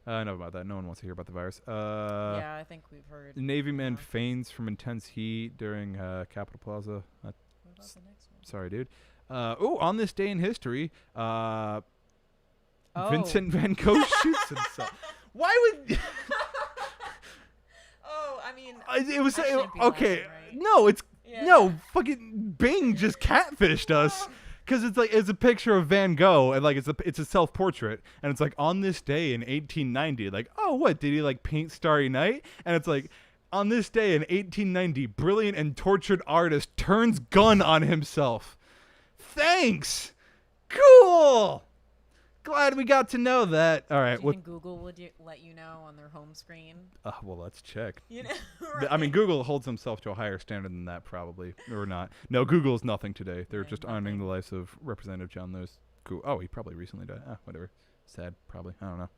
Enough about that. No one wants to hear about the virus. Yeah, I think we've heard. Navy man feigns from intense heat during Capitol Plaza. What about the next one? Sorry, dude. On this day in history, Vincent Van Gogh shoots himself. Why would... I mean... it was... okay. Laughing, right? No, it's... Yeah. No, fucking Bing just catfished us. Because it's a picture of Van Gogh, and like it's a self-portrait, and it's like on this day in 1890, like, oh, what did he like paint Starry Night? And it's like on this day in 1890, brilliant and tortured artist turns gun on himself. Thanks. Cool. Glad we got to know that. All right. Do you think Google would let you know on their home screen? Well, let's check. You know, right? I mean, Google holds themselves to a higher standard than that, probably, or not. No, Google is nothing today. They're just honoring the life of Representative John Lewis. Oh, he probably recently died. Whatever. Sad, probably. I don't know.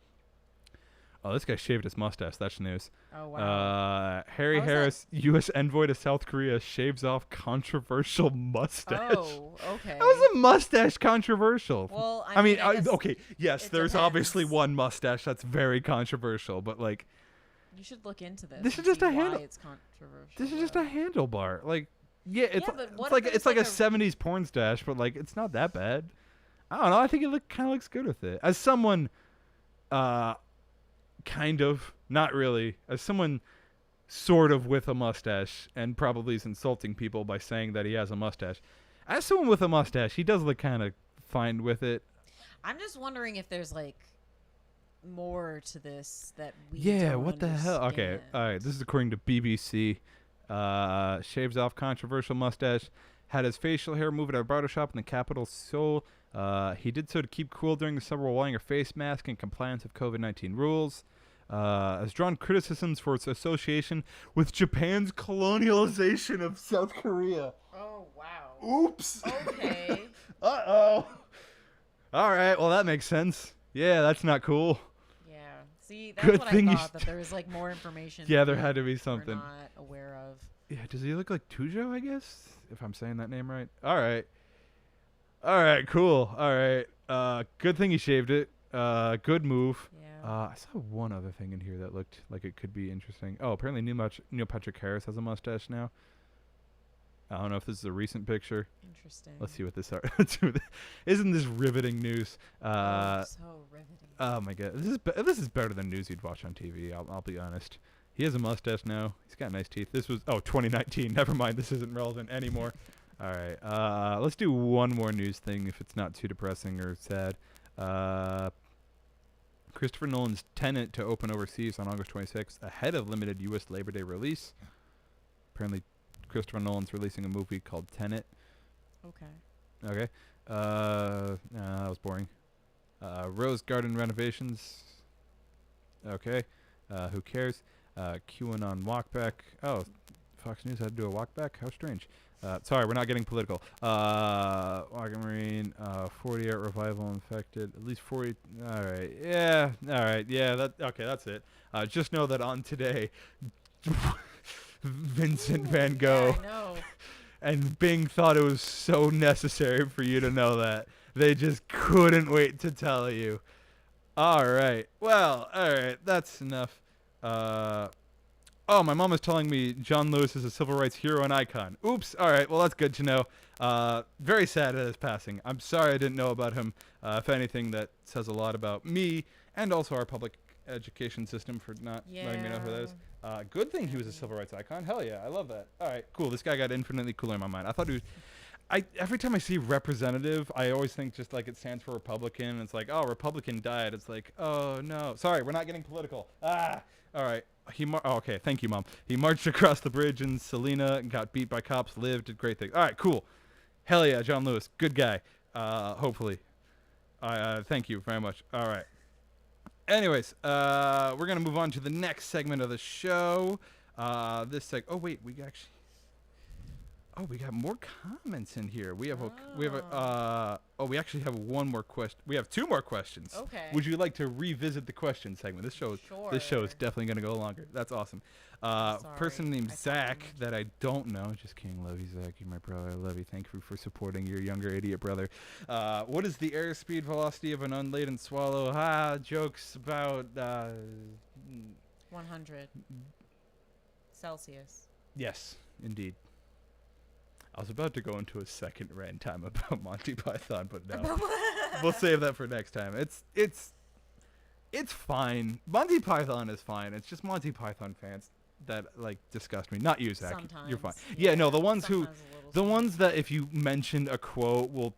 Oh, this guy shaved his mustache. That's news. Oh, wow. Harry Harris, U.S. envoy to South Korea, shaves off controversial mustache. Oh, okay. How is a mustache controversial? Well, I mean, okay, yes, there's obviously one mustache that's very controversial, but like... You should look into this. This is just a handle. It's controversial. This is just a handlebar. Like, yeah, it's but it's like a 70s porn stash, but like it's not that bad. I don't know. I think it kind of looks good with it. As someone, kind of, not really, as someone sort of with a mustache and probably is insulting people by saying that he has a mustache. As someone with a mustache, he does look kind of fine with it. I'm just wondering if there's like more to this that we don't what understand. The hell? Okay, all right. This is according to BBC. Shaves off controversial mustache. Had his facial hair moved at a barber shop in the capital, Seoul. He did so to keep cool during the summer while wearing a face mask in compliance with COVID-19 rules. Has drawn criticisms for its association with Japan's colonialization of South Korea. Oh, wow. Oops. Okay. Uh-oh. All right. Well, that makes sense. Yeah, that's not cool. Yeah. See, that's Good what thing I you thought, that there was like more information. Yeah, there that had to be we're something. not aware of. Yeah, does he look like Tujo, I guess? If I'm saying that name right. All right. All right, cool. All right. Good thing he shaved it. Good move. Yeah. I saw one other thing in here that looked like it could be interesting. Oh, apparently Neil Patrick Harris has a mustache now. I don't know if this is a recent picture. Interesting. Let's see what this are. Isn't this riveting news? So riveting. Oh my god, this is better than news you'd watch on TV. I'll be honest. He has a mustache now. He's got nice teeth. This was 2019. Never mind. This isn't relevant anymore. All right. Let's do one more news thing if it's not too depressing or sad. Christopher Nolan's Tenet to open overseas on August 26th ahead of limited U.S. Labor Day release. Apparently, Christopher Nolan's releasing a movie called Tenet. Okay. Okay. That was boring. Rose Garden renovations. Okay. Who cares? QAnon walkback. Oh, Fox News had to do a walkback? How strange. Sorry, we're not getting political. Walker Marine, 40 art revival infected. At least 40. All right. Yeah. All right. Yeah. Okay, that's it. Just know that on today, Vincent Van Gogh Yeah, I know. and Bing thought it was so necessary for you to know that. They just couldn't wait to tell you. All right. Well, all right. That's enough. Oh, my mom is telling me John Lewis is a civil rights hero and icon. Oops. All right. Well, that's good to know. Very sad at his passing. I'm sorry I didn't know about him. If anything, that says a lot about me and also our public education system for not letting me know who that is. Good thing he was a civil rights icon. Hell yeah. I love that. All right. Cool. This guy got infinitely cooler in my mind. I thought he was... every time I see representative, I always think just like it stands for Republican. It's like, oh, Republican died. It's like, oh no, sorry, we're not getting political. All right. Okay, thank you, Mom. He marched across the bridge in Salina and got beat by cops. Lived, did great things. All right, cool. Hell yeah, John Lewis, good guy. Hopefully. Thank you very much. All right. Anyways, we're gonna move on to the next segment of the show. Oh wait, we got more comments in here. We actually have one more question. We have two more questions. Okay. Would you like to revisit the question segment? This show is definitely going to go longer. That's awesome. Person named Zach that I don't know. Just kidding. Love you, Zach. You're my brother. I love you. Thank you for supporting your younger idiot brother. What is the airspeed velocity of an unladen swallow? Jokes about 100 Celsius. Yes, indeed. I was about to go into a second rant time about Monty Python, but no. We'll save that for next time. It's fine. Monty Python is fine. It's just Monty Python fans that like disgust me. Not you, Zach. Sometimes. You're fine. Yeah, no, the ones Sometimes ones that if you mentioned a quote will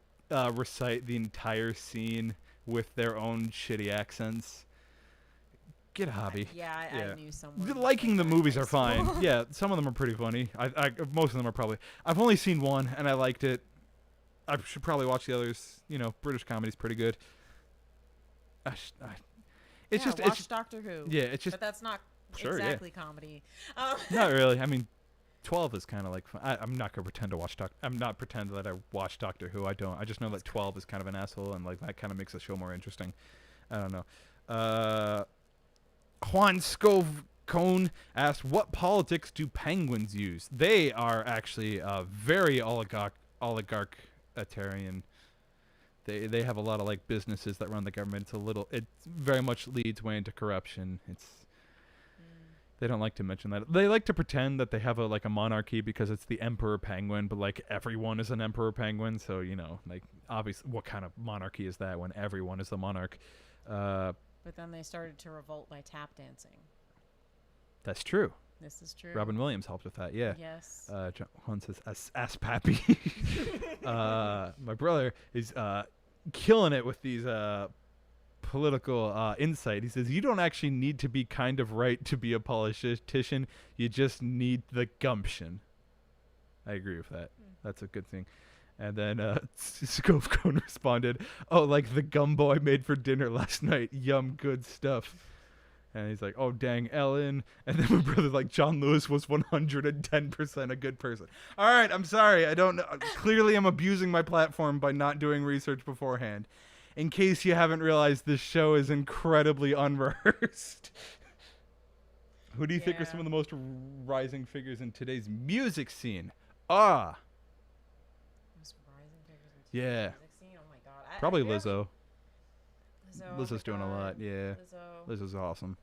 recite the entire scene with their own shitty accents. Get a hobby. I knew someone. Liking the movies are fine. Yeah, some of them are pretty funny. Most of them are probably. I've only seen one and I liked it. I should probably watch the others. You know, British comedy's pretty good. Watch Doctor Who. Yeah, it's just. But that's not exactly comedy. Not really. I mean, 12 is kind of like. I'm not gonna pretend to watch I'm not pretend that I watch Doctor Who. I don't. I just know that 12 is kind of an asshole and like that kind of makes the show more interesting. I don't know. Juan Scove Cone asked, what politics do penguins use? They are actually very oligarchitarian. They have a lot of like businesses that run the government. It very much leads way into corruption. They don't like to mention that. They like to pretend that they have a monarchy because it's the emperor penguin, but like everyone is an emperor penguin. So, you know, like obviously what kind of monarchy is that when everyone is the monarch? But then they started to revolt by tap dancing. That's true. This is true. Robin Williams helped with that, yeah. Yes. John Juan says, ass pappy. My brother is killing it with these political insight. He says, you don't actually need to be kind of right to be a politician. You just need the gumption. I agree with that. That's a good thing. And then Scove Cone responded, oh, like the gumbo I made for dinner last night. Yum, good stuff. And he's like, oh, dang, Ellen. And then my brother's like, John Lewis was 110% a good person. All right, I'm sorry. I don't know. Clearly, I'm abusing my platform by not doing research beforehand. in case you haven't realized, this show is incredibly unrehearsed. Who do you think are some of the most rising figures in today's music scene? Most rising figures in today's Yeah. music scene? Oh my god. Probably I barely- Lizzo. Lizzo. Lizzo's doing a lot, yeah. Lizzo. Lizzo's awesome.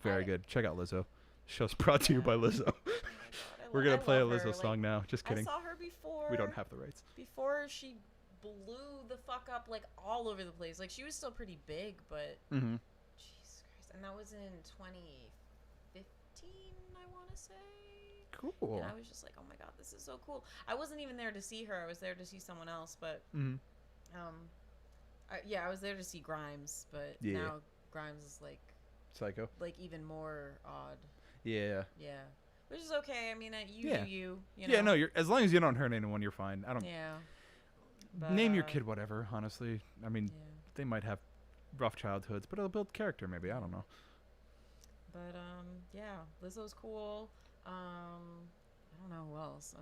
Very good. Check out Lizzo. Show's brought to you by Lizzo. Oh my god, We're going to play a love Lizzo her. song now. Just kidding. I saw her before. We don't have the rights. Before she blew the fuck up like all over the place. Like she was still pretty big, but Mm-hmm. Jesus Christ. And that was in 2015, I want to say. Cool. And I was just like, oh my god, this is so cool. I wasn't even there to see her. I was there to see someone else, but Mm-hmm. I was there to see Grimes, but Yeah. now Grimes is Psycho. like even more odd. Yeah. Yeah. Which is okay. I mean, you Yeah. do you know. Yeah, no, you're as long as you don't hurt anyone, you're fine. I don't Yeah. But, name your kid whatever, honestly. I mean, Yeah. they might have rough childhoods, but it'll build character maybe. I don't know. But yeah, Lizzo's cool. I don't know who else.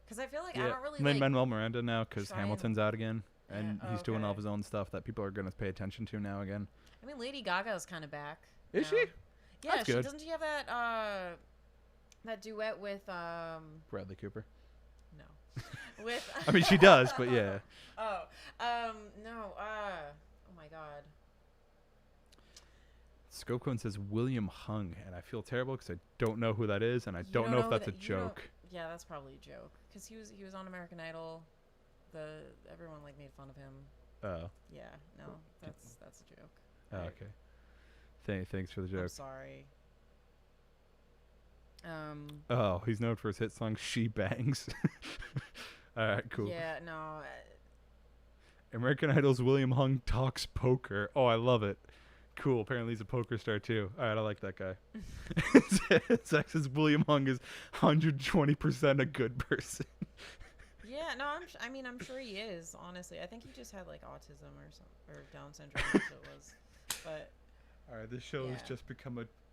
Because I feel like I don't really like. Lin-Manuel Miranda now because try and- Hamilton's out again, and Yeah, he's doing all of okay. his own stuff that people are going to pay attention to now again. I mean, Lady Gaga's kind of back. Is now. she? Yeah, That's good. doesn't she have that duet with Bradley Cooper. no, with I mean, she does, but yeah. Oh, no, oh my god. Scopecoin says William Hung, and I feel terrible because I don't know who that is, and I You don't know if who that's a that- you don't- joke. Yeah, that's probably a joke. Because he was on American Idol. Everyone like made fun of him. Oh, Yeah, no, that's a joke. oh Right. okay. Thanks for the I'm joke. sorry. Oh, he's known for his hit song "She Bangs." All right, cool. Yeah, no. American Idol's William Hung talks poker. Oh, I love it. Cool. Apparently he's a poker star too. All right, I like that guy. Zach says William Hung is 120% a good person. Yeah, no, I'm sure he is. Honestly, I think he just had like autism or Down syndrome, which it was. But All right, this show has Yeah.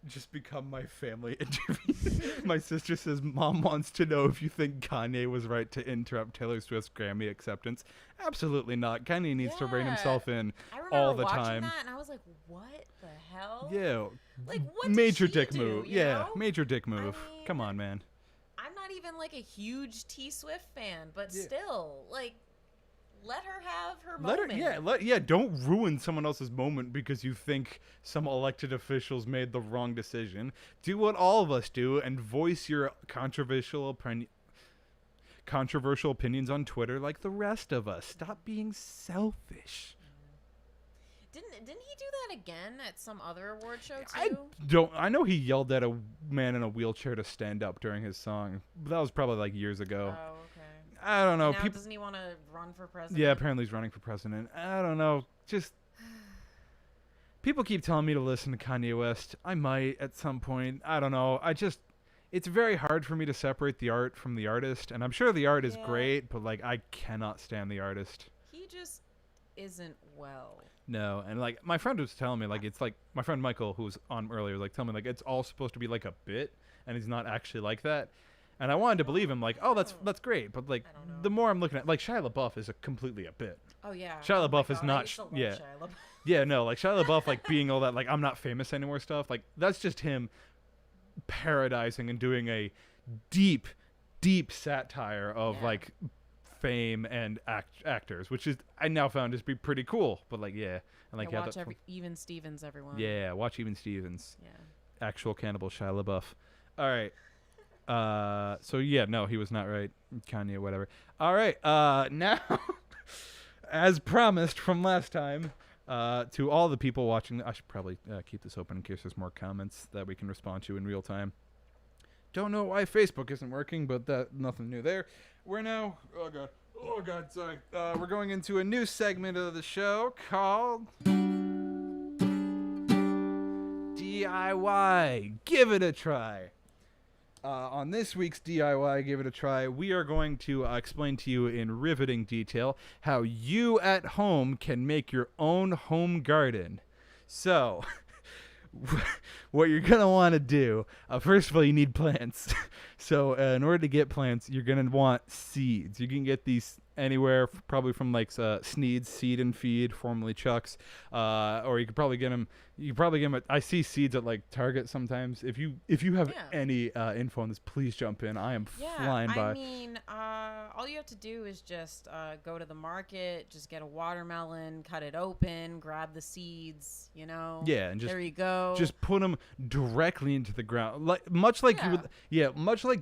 just become my family interview. My sister says Mom wants to know if you think Kanye was right to interrupt Taylor Swift's Grammy acceptance. Absolutely not. Kanye needs to rein Yeah. himself in I remember all the watching time. that, and I was like, "What the hell?" Yeah. Like, what did Major she dick do, move. you Yeah, know? major dick move. Come mean, on, man. I'm not even like a huge T Swift fan, but Yeah. still, like, let her have her Let her, moment. yeah. Don't ruin someone else's moment because you think some elected officials made the wrong decision. Do what all of us do and voice your controversial opinions on Twitter like the rest of us. Stop being selfish. Didn't he do that again at some other award show I too? I know he yelled at a man in a wheelchair to stand up during his song. But that was probably like years ago. Oh, okay. I don't know. Now, People. doesn't he want to run for president? Yeah, apparently he's running for president. I don't know. Just people keep telling me to listen to Kanye West. I might at some point. I don't know. It's very hard for me to separate the art from the artist, and I'm sure the art is Yeah. great, but like I cannot stand the artist. He just isn't well. No, and like my friend was telling me, like it's like my friend Michael, who was on earlier, was like telling me like it's all supposed to be like a bit, and he's not actually like that. And I wanted to believe him, like, oh, that's great, but like I don't know. the more I'm looking at, like Shia LaBeouf is completely a bit. Oh yeah. Shia Oh my LaBeouf is God, I not used to love yeah. Shia LaBeouf. Yeah, no, like Shia LaBeouf, like being all that, like I'm not famous anymore stuff. Like that's just him parodizing and doing a deep, deep satire of Yeah. like fame and actors, which is I now found to be pretty cool. But like, yeah, and like Yeah, have watch that- Even Stevens, everyone. yeah, watch Even Stevens, Yeah. actual cannibal Shia LaBeouf. All right. So yeah, no, he was not right. Kanye, whatever. All right. Now, as promised from last time, to all the people watching, I should probably keep this open in case there's more comments that we can respond to in real time. Don't know why Facebook isn't working, but nothing new there. We're now, oh god, sorry. We're going into a new segment of the show called DIY. Give it a try. On this week's DIY Give It a Try, we are going to explain to you in riveting detail how you at home can make your own home garden. So, what you're going to want to do, first of all, you need plants. So, in order to get plants, you're going to want seeds. You can get these anywhere, probably from like Sneed's Seed and Feed, formerly Chuck's, or you could probably get them. You could probably get them. I see seeds at like Target sometimes. If you have Yeah. any info on this, please jump in. I am flying by. I mean, all you have to do is just go to the market, just get a watermelon, cut it open, grab the seeds, you know. Yeah, and just there you go. Just put them directly into the ground, like much like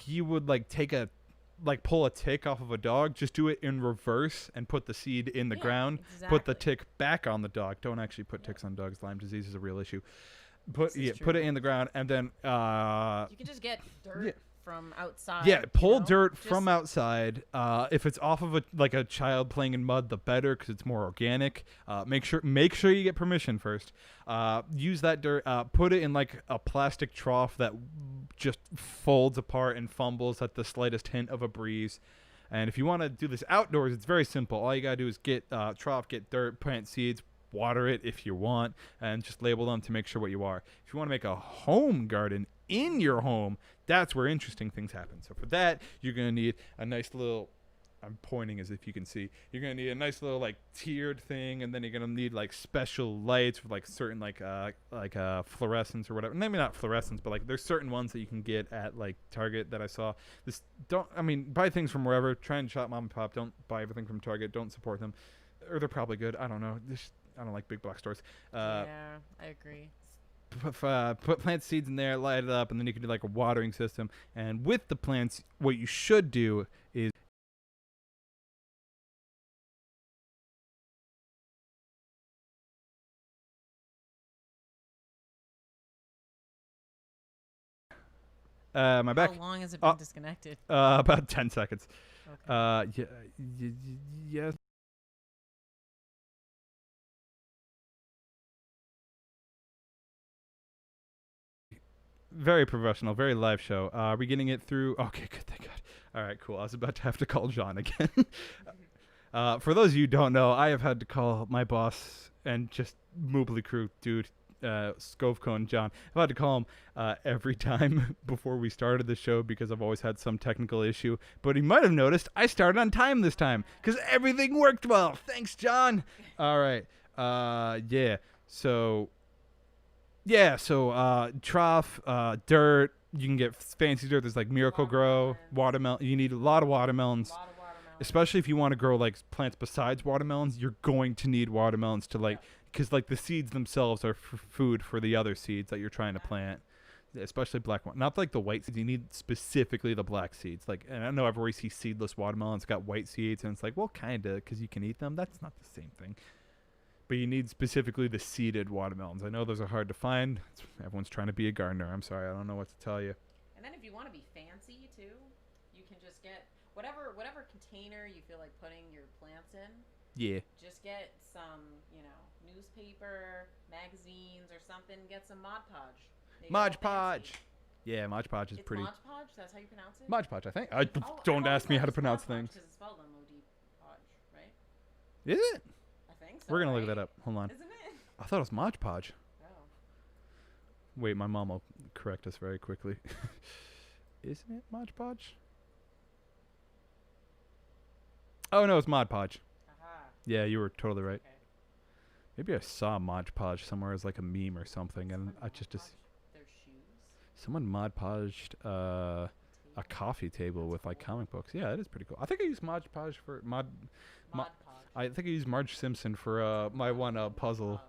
you would like take a pull a tick off of a dog. Just do it in reverse and put the seed in the ground. Exactly. Put the tick back on the dog. Don't actually put ticks on dogs. Lyme disease is a real issue. Put it in the ground, and then you can just get dirt from outside. Yeah, pull dirt just from outside. If it's off of a child playing in mud, the better, because it's more organic. Make sure you get permission first. Use that dirt. Put it in like a plastic trough that just folds apart and fumbles at the slightest hint of a breeze. And if you want to do this outdoors, it's very simple. All you gotta do is get trough, get dirt, plant seeds, water it if you want, and just label them to make sure what you are. If you want to make a home garden in your home, that's where interesting things happen. So for that, you're going to need a nice little, I'm pointing as if you can see, you're going to need a nice little like tiered thing, and then you're going to need like special lights for like certain like fluorescence or whatever. Maybe not fluorescence, but like there's certain ones that you can get at like Target that I saw. Buy things from wherever. Try and shop mom and pop. Don't buy everything from Target. Don't support them. Or they're probably good. I don't know. I don't like big box stores. Yeah, I agree. Put plant seeds in there, light it up, and then you can do like a watering system. And with the plants, what you should do is my back. How long has it been disconnected? About 10 seconds. Okay. Yes. Very professional, very live show. Are we getting it through? Okay, good, thank God. All right, cool. I was about to have to call John again. For those of you who don't know, I have had to call my boss and just Moobly Krew dude, Scovecone John. I've had to call him every time before we started the show because I've always had some technical issue. But he might have noticed I started on time this time because everything worked well. Thanks, John. All right. Yeah. So trough, dirt. You can get fancy dirt. There's like Miracle Grow, watermelon. You need a lot of watermelons. Especially if you want to grow like plants besides watermelons, you're going to need watermelons to like, because like the seeds themselves are food for the other seeds that you're trying to plant. Especially black one, not like the white seeds. You need specifically the black seeds. Like, and I know everywhere you see seedless watermelons got white seeds, and it's like, well, kinda, because you can eat them. That's not the same thing. But you need specifically the seeded watermelons. I know those are hard to find. Everyone's trying to be a gardener. I'm sorry, I don't know what to tell you. And then if you want to be fancy too, you can just get whatever container you feel like putting your plants in. Yeah. Just get some, newspaper, magazines, or something. Get some Mod Podge. Mod Podge. Yeah, Mod Podge is pretty. Mod Podge. That's how you pronounce it. Mod Podge, I think. Don't ask me how to pronounce things. Because it's spelled M-O-D Podge, right? Is it? I think so. We're gonna look that up. Hold on. Isn't it? I thought it was Mod Podge. Oh. Wait, my mom will correct us very quickly. Isn't it Mod Podge? Oh no, it's Mod Podge. Aha. Yeah, you were totally right. Okay. Maybe I saw Mod Podge somewhere as like a meme or something, and I just their shoes. someone Mod Podged a coffee table with like comic books. Yeah, that is pretty cool. I think I used Mod Podge for Mod Podge. I think I used Marge Simpson for my one puzzle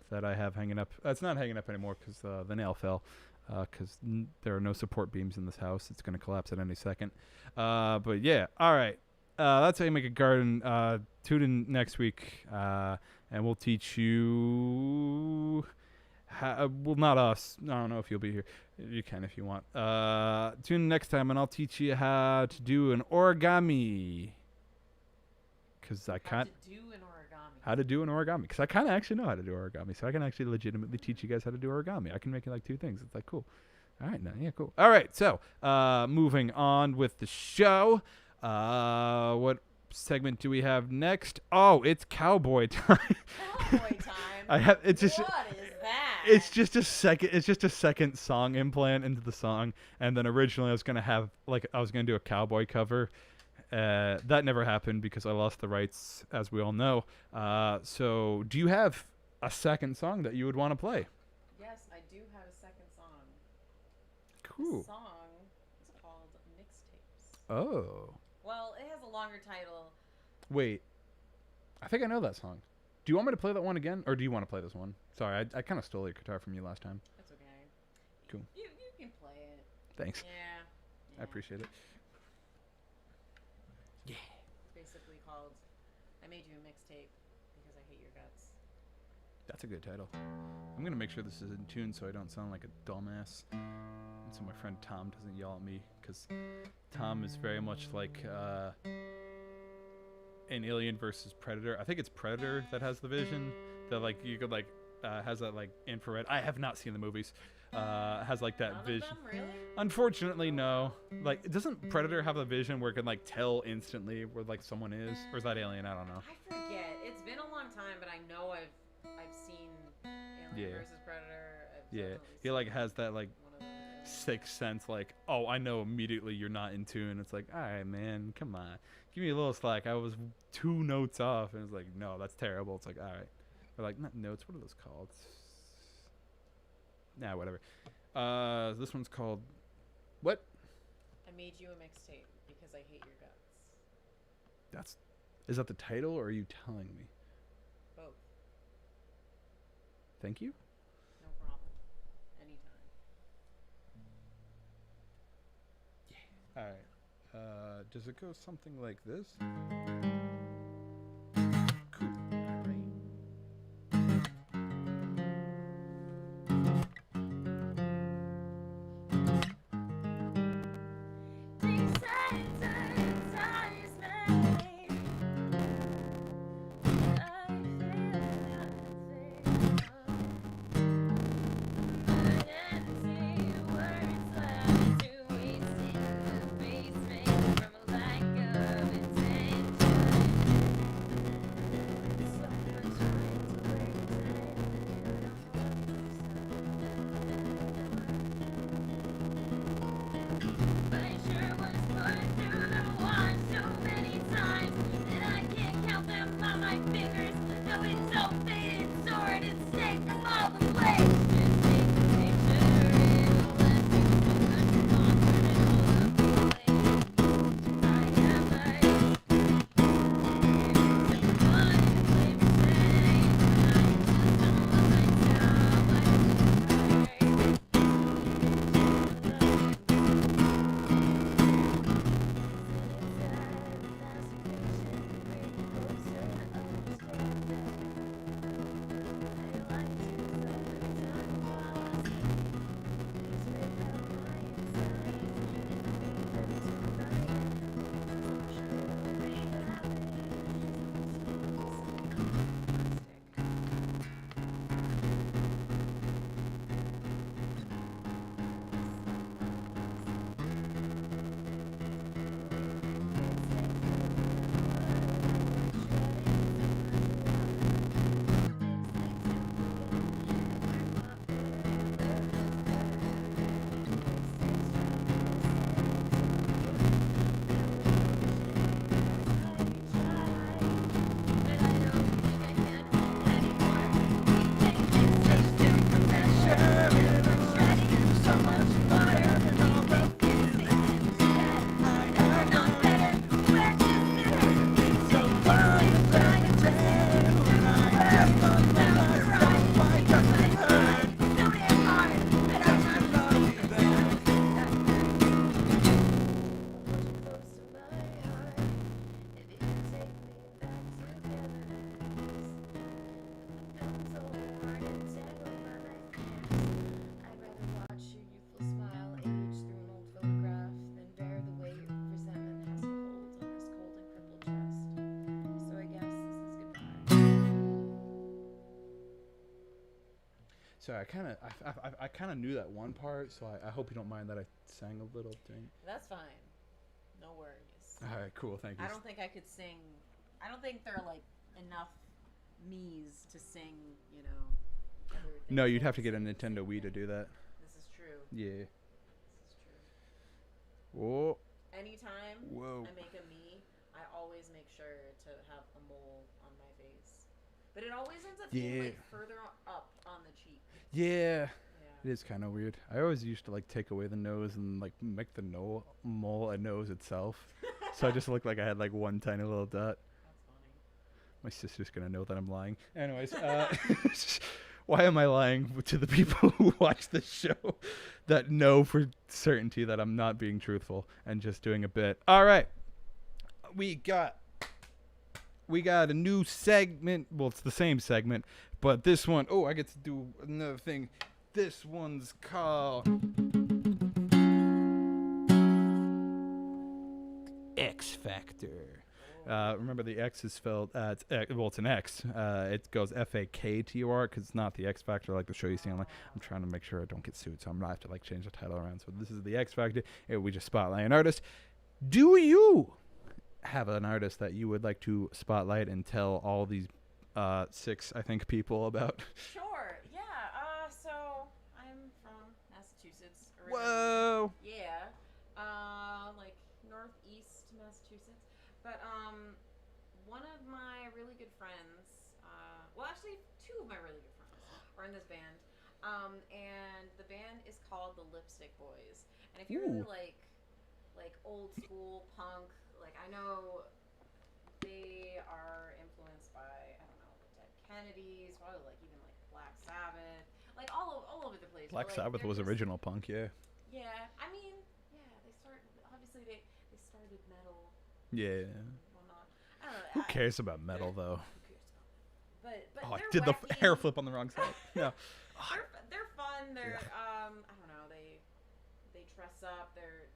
that I have hanging up. It's not hanging up anymore because the nail fell. Because there are no support beams in this house. It's going to collapse at any second. But yeah, all right. That's how you make a garden. Tune in next week, and we'll teach you. Well, not us. I don't know if you'll be here. You can if you want. Tune in next time, and I'll teach you how to do an origami. Because I can't. How to do an origami. Because I kind of actually know how to do origami. So I can actually legitimately teach you guys how to do origami. I can make it like two things. It's like, cool. All right. Now, yeah, cool. All right. So moving on with the show. What segment do we have next? Oh, it's cowboy time. Cowboy time? It's just. What is that? It's just a second song implant into the song. And then originally I was going to do a cowboy cover. That never happened because I lost the rights, as we all know. So, do you have a second song that you would want to play? Yes, I do have a second song. Cool. The song is called Mixtapes. Oh. Well, it has a longer title. Wait. I think I know that song. Do you want me to play that one again, or do you want to play this one? Sorry, I kind of stole your guitar from you last time. That's okay. Cool. You can play it. Thanks. Yeah. I appreciate it. Yeah. It's basically called I Made You a Mixtape Because I Hate Your Guts. That's a good title. I'm going to make sure this is in tune so I don't sound like a dumbass. And so my friend Tom doesn't yell at me, because Tom is very much like in Alien versus Predator. I think it's Predator that has the vision that like you could like has that like infrared. I have not seen the movies. Has like that None vision. of them, really? Unfortunately, no. Like, doesn't Predator have a vision where it can like tell instantly where like someone is, or is that Alien? I don't know. I forget. It's been a long time, but I know I've seen Alien Yeah. versus Predator. I've Yeah, definitely he like seen has that like one of them. sixth sense. Like, oh, I know immediately you're not in tune. It's like, all right, man, come on, give me a little slack. I was 2 notes off, and it's like, no, that's terrible. It's like, all right, or like not notes. What are those called? Nah, whatever. This one's called what? I Made You a Mixtape Because I Hate Your Guts. Is that the title, or are you telling me? Both. Thank you. No problem. Anytime. All right. Does it go something like this? Cool. Sorry, I kind of knew that one part, so I hope you don't mind that I sang a little during. That's fine. No worries. All right, cool, thank you. I don't think I could sing. I don't think there are like enough me's to sing. You know. Other No, things you'd that have to I get a sing. Nintendo Wii to do that. This is true. Yeah. This is true. Whoa. Anytime Whoa. I make a me, always make sure to have a mole on my face, but it always ends up Yeah. being like further up on the cheek. Yeah. It Yeah. is kind of weird. I always used to like take away the nose and like make the mole a nose itself. So I just looked like I had like one tiny little dot. That's funny. My sister's gonna know that I'm lying. Anyways, why am I lying to the people who watch this show that know for certainty that I'm not being truthful and just doing a bit? All right, we got a new segment. Well, it's the same segment, but this one, oh, I get to do another thing. This one's called X Factor. Remember, the X is spelled, it's an X. It goes FAKTUR because it's not the X Factor like the show you see online. I'm trying to make sure I don't get sued, so I'm going to have to like change the title around. So this is the X Factor. We just spotlight an artist. Do you have an artist that you would like to spotlight and tell all these 6, I think, people about? Sure. Yeah. So I'm from Massachusetts originally. Whoa. Yeah. Like northeast Massachusetts. But one of my really good friends, well, actually, 2 of my really good friends are in this band. And the band is called the Lipstick Boys. And if you really like old school punk, like I know they are influenced by, I don't know, the Dead Kennedys, probably like even like Black Sabbath, like all over the place. Black But, like, Sabbath they're was just- original punk, yeah. Yeah, I mean, yeah, obviously they started metal Yeah. and whatnot. I don't know. Who cares about metal, though? Who cares about metal? But Oh, I they're did the wacky. hair flip on the wrong side. No. They're fun. They're I don't know. They dress up. They're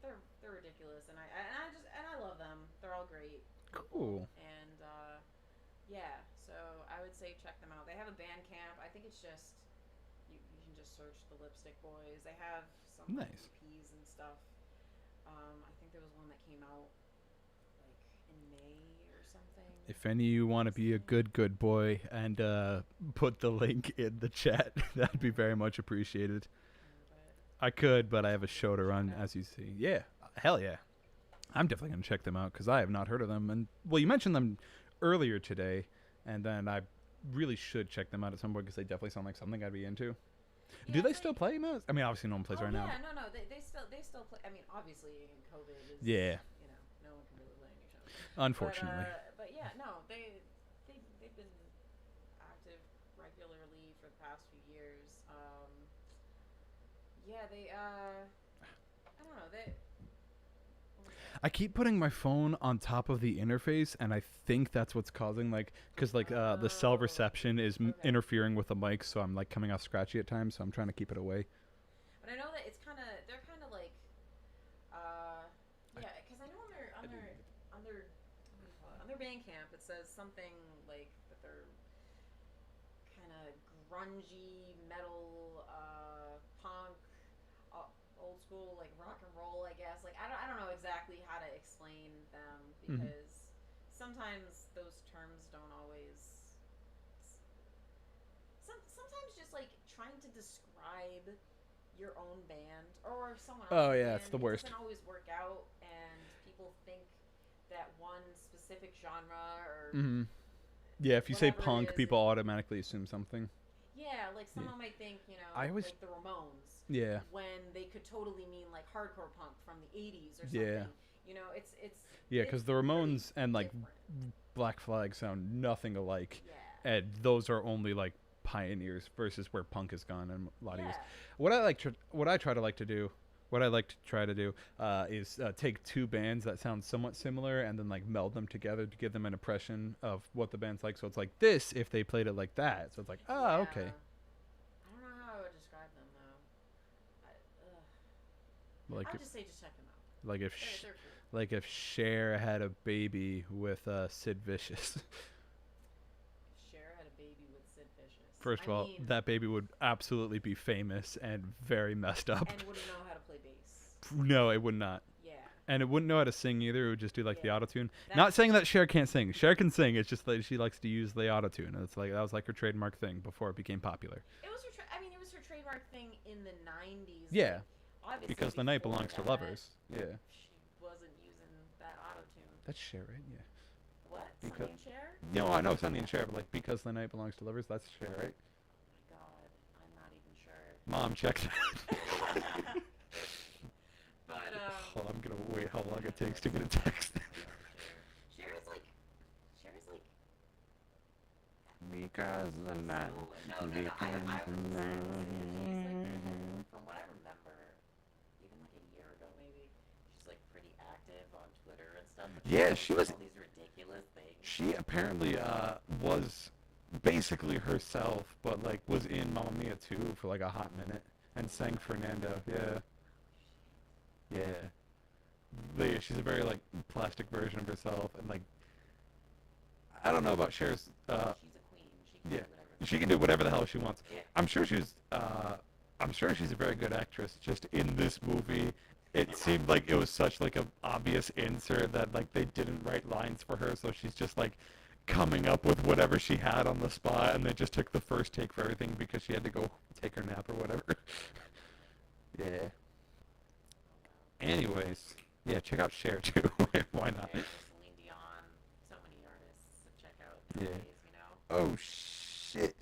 ridiculous, and I love them. They're all great. Cool. And yeah, so I would say check them out. They have a band camp. I think it's just you can just search the Lipstick Boys. They have some Nice. EPs and stuff. I think there was one that came out like in May or something. If any of you want to be a good boy and put the link in the chat, that'd be very much appreciated. I could, but I have a show to run, as you see. Yeah, hell yeah. I'm definitely going to check them out because I have not heard of them. And well, you mentioned them earlier today, and then I really should check them out at some point because they definitely sound like something I'd be into. Yeah, Do they still play, Mouse? I mean, obviously no one plays right now. Yeah, no, they still play. I mean, obviously, COVID is. Yeah. You know, no one can really play any shows. Unfortunately. But yeah, no, they've been active regularly for the past few years. Yeah, they I don't know, they. I keep putting my phone on top of the interface, and I think that's what's causing, like, because, like, the cell reception is interfering with the mic, so I'm, like, coming off scratchy at times, so I'm trying to keep it away. But I know that they're kind of like, yeah, because I know on their what do you call it? On their Bandcamp it says something like that they're kind of grungy metal, punk, old school like rock and roll, I guess. Like I don't know exactly how to explain them because sometimes those terms don't always. Sometimes just like trying to describe your own band or someone else's Oh, yeah, band, it's the worst. It doesn't always work out, and people think that one specific genre or Yeah, if you say whatever it punk, is, people automatically assume something. yeah, like someone might think, you know, I always- like the Ramones. Yeah. When they could totally mean like hardcore punk from the 80s or something. Yeah. You know, it's Yeah, because it's the Ramones pretty and, like, different. Black Flag sound nothing alike. Yeah. And those are only, like, pioneers versus where punk has gone in a lot of years. Yeah. What I try to do is take 2 bands that sound somewhat similar and then like meld them together to give them an impression of what the band's like. So it's like this if they played it like that. So it's like, Yeah. okay. I don't know how I would describe them though. Like I would if, just say just check them out. like if They're cool. like if Cher had a baby with Sid Vicious. Cher had a baby with Sid Vicious. First of I all, mean, that baby would absolutely be famous and very messed up. and wouldn't know how to play bass. No, it would not. Yeah. And it wouldn't know how to sing either. It would just do like the Yeah. autotune. That's- Not saying that Cher can't sing. Cher can sing. It's just that she likes to use the autotune. And it's like that was like her trademark thing before it became popular. It was her. It was her trademark thing in the '90s. Yeah, like, obviously because the night before belongs to that, lovers. Yeah. She wasn't using that autotune. That's Cher, right? Yeah. What? Because, Sonny and Cher? you know, I know Sonny and Cher, but like because the night belongs to lovers, that's Cher, right? Oh my god, I'm not even sure. Mom, check that. But Oh, I'm gonna wait how long it takes to get a text. Cher is like Because the night. no, I would say she's like, from what I remember, even like a year ago maybe, she's like pretty active on Twitter and stuff. But Yeah, she she was. all these ridiculous things. She apparently was basically herself, but like was in Mamma Mia 2 for like a hot minute and sang Fernando. Yeah, yeah. But yeah, she's a very like plastic version of herself, and like I don't know about Cher's. She's a queen. She can Yeah, do whatever. she can do whatever the hell she wants. Yeah. I'm sure she's. I'm sure she's a very good actress. Just in this movie, it seemed like it was such like a obvious insert that like they didn't write lines for her, so she's just like coming up with whatever she had on the spot, and they just took the first take for everything because she had to go take her nap or whatever. Yeah. Anyways, yeah, check out Cher too. Why not? Yeah, Celine Dion, so many artists to check out Yeah. nowadays, you know. Oh shit.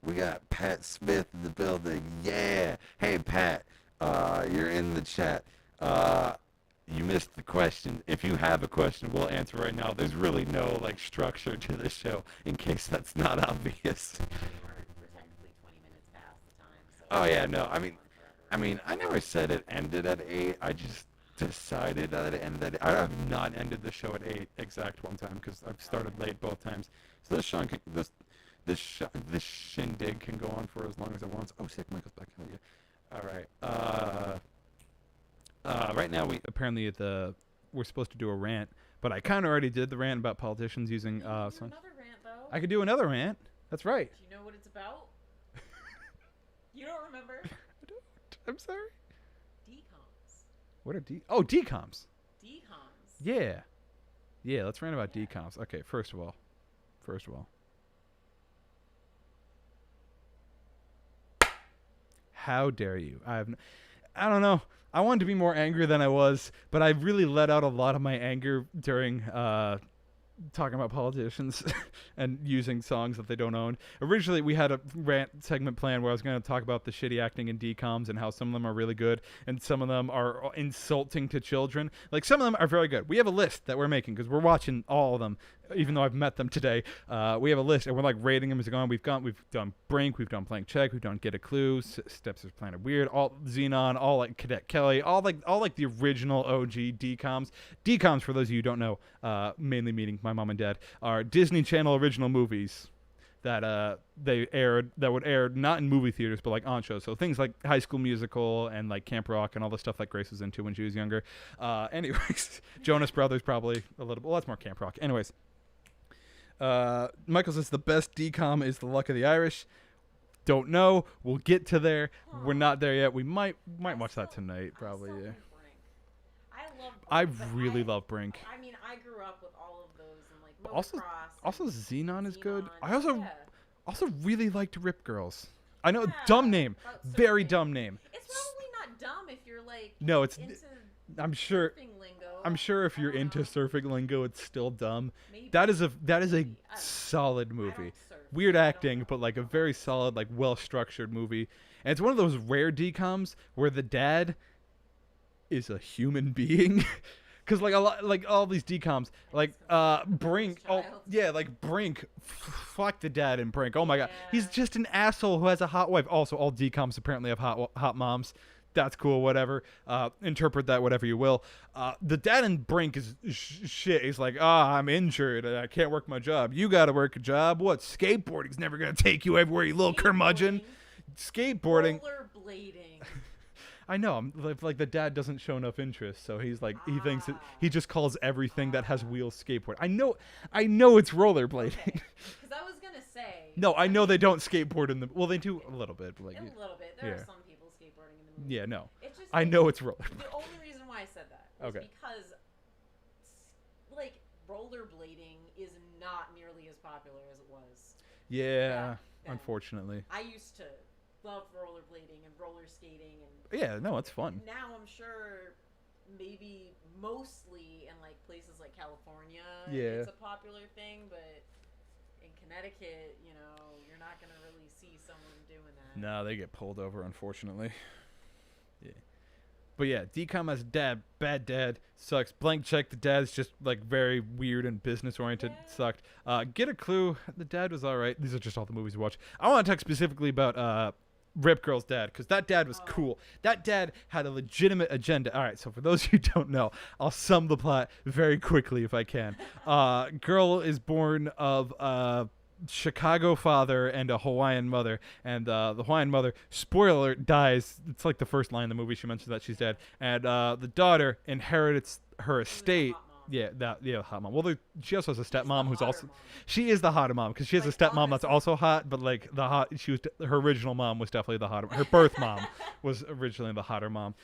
We got Pat Smith in the building. Yeah. Hey Pat. You're in the chat. You missed the question. If you have a question, we'll answer right now. There's really no like structure to the show in case that's not obvious. We're technically 20 minutes past the time, so. Oh yeah, no. it's going forever. I mean, I never said it ended at 8. I just decided that it ended at 8. I have not ended the show at 8 exact one time because I've started late both times. So this shindig can go on for as long as it wants. Oh, sick, Michael's back. Hell yeah. All right. Right now we're supposed to do a rant, but I kind of already did the rant about politicians using You can do songs. another rant, though. I could do another rant. That's right. Do you know what it's about? You don't remember? I don't. I'm sorry. Decoms. What are decoms? Decoms. Yeah. Yeah, let's rant about decoms. Okay, first of all. How dare you? I don't know. I wanted to be more angry than I was, but I really let out a lot of my anger during talking about politicians and using songs that they don't own. Originally, we had a rant segment plan where I was going to talk about the shitty acting in decoms and how some of them are really good and some of them are insulting to children. Like, some of them are very good. We have a list that we're making because we're watching all of them, even though I've met them today. We have a list and we're like rating them as we go on. We've done Brink, we've done Playing Check, we've done Get a Clue, Steps is Planet Weird, all Xenon, all like Cadet Kelly, all like the original OG decoms. Decoms, for those of you who don't know, mainly meaning my mom and dad, are Disney Channel original movies that would air not in movie theaters but like on shows. So things like High School Musical and like Camp Rock and all the stuff that Grace was into when she was younger. Anyways, Jonas Brothers probably a little bit. Well, that's more Camp Rock. Anyways, Michael says the best decom is The Luck of the Irish. Don't know. We'll get to there. We're not there yet. We might watch that tonight probably. Yeah. I really love Brink. I mean, I grew up with all of those and like Also Xenon is good. Xenon. I also really liked Rip Girls. I know, Yeah, dumb name, very certainly. dumb name. It's probably not dumb if you're like No, it's. into I'm sure. surfing lingo. I'm sure if I you're don't into know. surfing lingo, it's still dumb. Maybe. That is a Maybe. solid I movie. don't surf, Weird so I don't acting, know. but like a very solid, like well structured movie. And it's one of those rare decoms where the dad is a human being. Cause like a lot, like all these decoms, like Brink, oh child. yeah, like Brink, fuck the dad in Brink. Oh my god, he's Yeah. just an asshole who has a hot wife. Also, all decoms apparently have hot moms. That's cool, whatever. Interpret that whatever you will. The dad in Brink is shit. He's like, I'm injured. I can't work my job. You got to work a job. What? Skateboarding's never gonna take you everywhere, you little curmudgeon. Skateboarding. Rollerblading. I know. I'm like the dad doesn't show enough interest, so he's like he thinks he just calls everything that has wheels skateboard. I know it's rollerblading. Because I was gonna say. No, I know they don't skateboard in the. Well, they do a little bit, but like. A little bit. There yeah. are some people skateboarding in the movie. Yeah, no. It's just I know it's rollerblading. The only reason why I said that was Okay. because, like, rollerblading is not nearly as popular as it was. Yeah, then. unfortunately. I used to love rollerblading and roller skating and. Yeah, no, it's fun. Now I'm sure maybe mostly in like places like California, Yeah. it's a popular thing, but in Connecticut, you're not gonna really see someone doing that. No, they get pulled over, unfortunately. Yeah. But yeah, DCOM as a dad, bad dad, sucks. Blank Check, the dad's just like very weird and business oriented, Yeah. sucked. Get a Clue, the dad was alright. These are just all the movies we watch. I want to talk specifically about Rip Girl's dad, because that dad was cool. That dad had a legitimate agenda. All right, so for those who don't know, I'll sum the plot very quickly if I can. Girl is born of Chicago father and a Hawaiian mother, and the Hawaiian mother, spoiler alert, dies. It's like the first line in the movie. She mentions that she's dead, and the daughter inherits her estate. Yeah, hot mom. Well, she also has a stepmom who's also. Mom. She is the hotter mom because she has Like, a stepmom that's honestly. also hot, but like her original mom was definitely the hotter. Her birth mom was originally the hotter mom.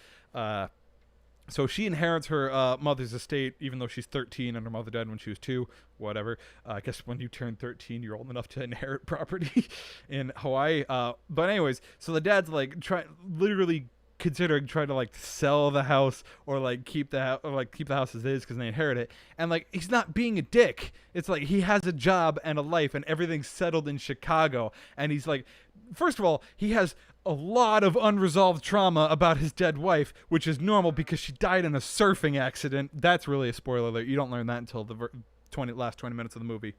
So she inherits her mother's estate, even though she's 13 and her mother died when she was 2. Whatever. I guess when you turn 13, you're old enough to inherit property in Hawaii. But anyways, so the dad's like literally considering trying to like sell the house or like keep the house as is because they inherit it, and like he's not being a dick. It's like he has a job and a life and everything's settled in Chicago, and he's like, first of all, he has a lot of unresolved trauma about his dead wife, which is normal because she died in a surfing accident. That's really a spoiler alert. You don't learn that until the last 20 minutes of the movie.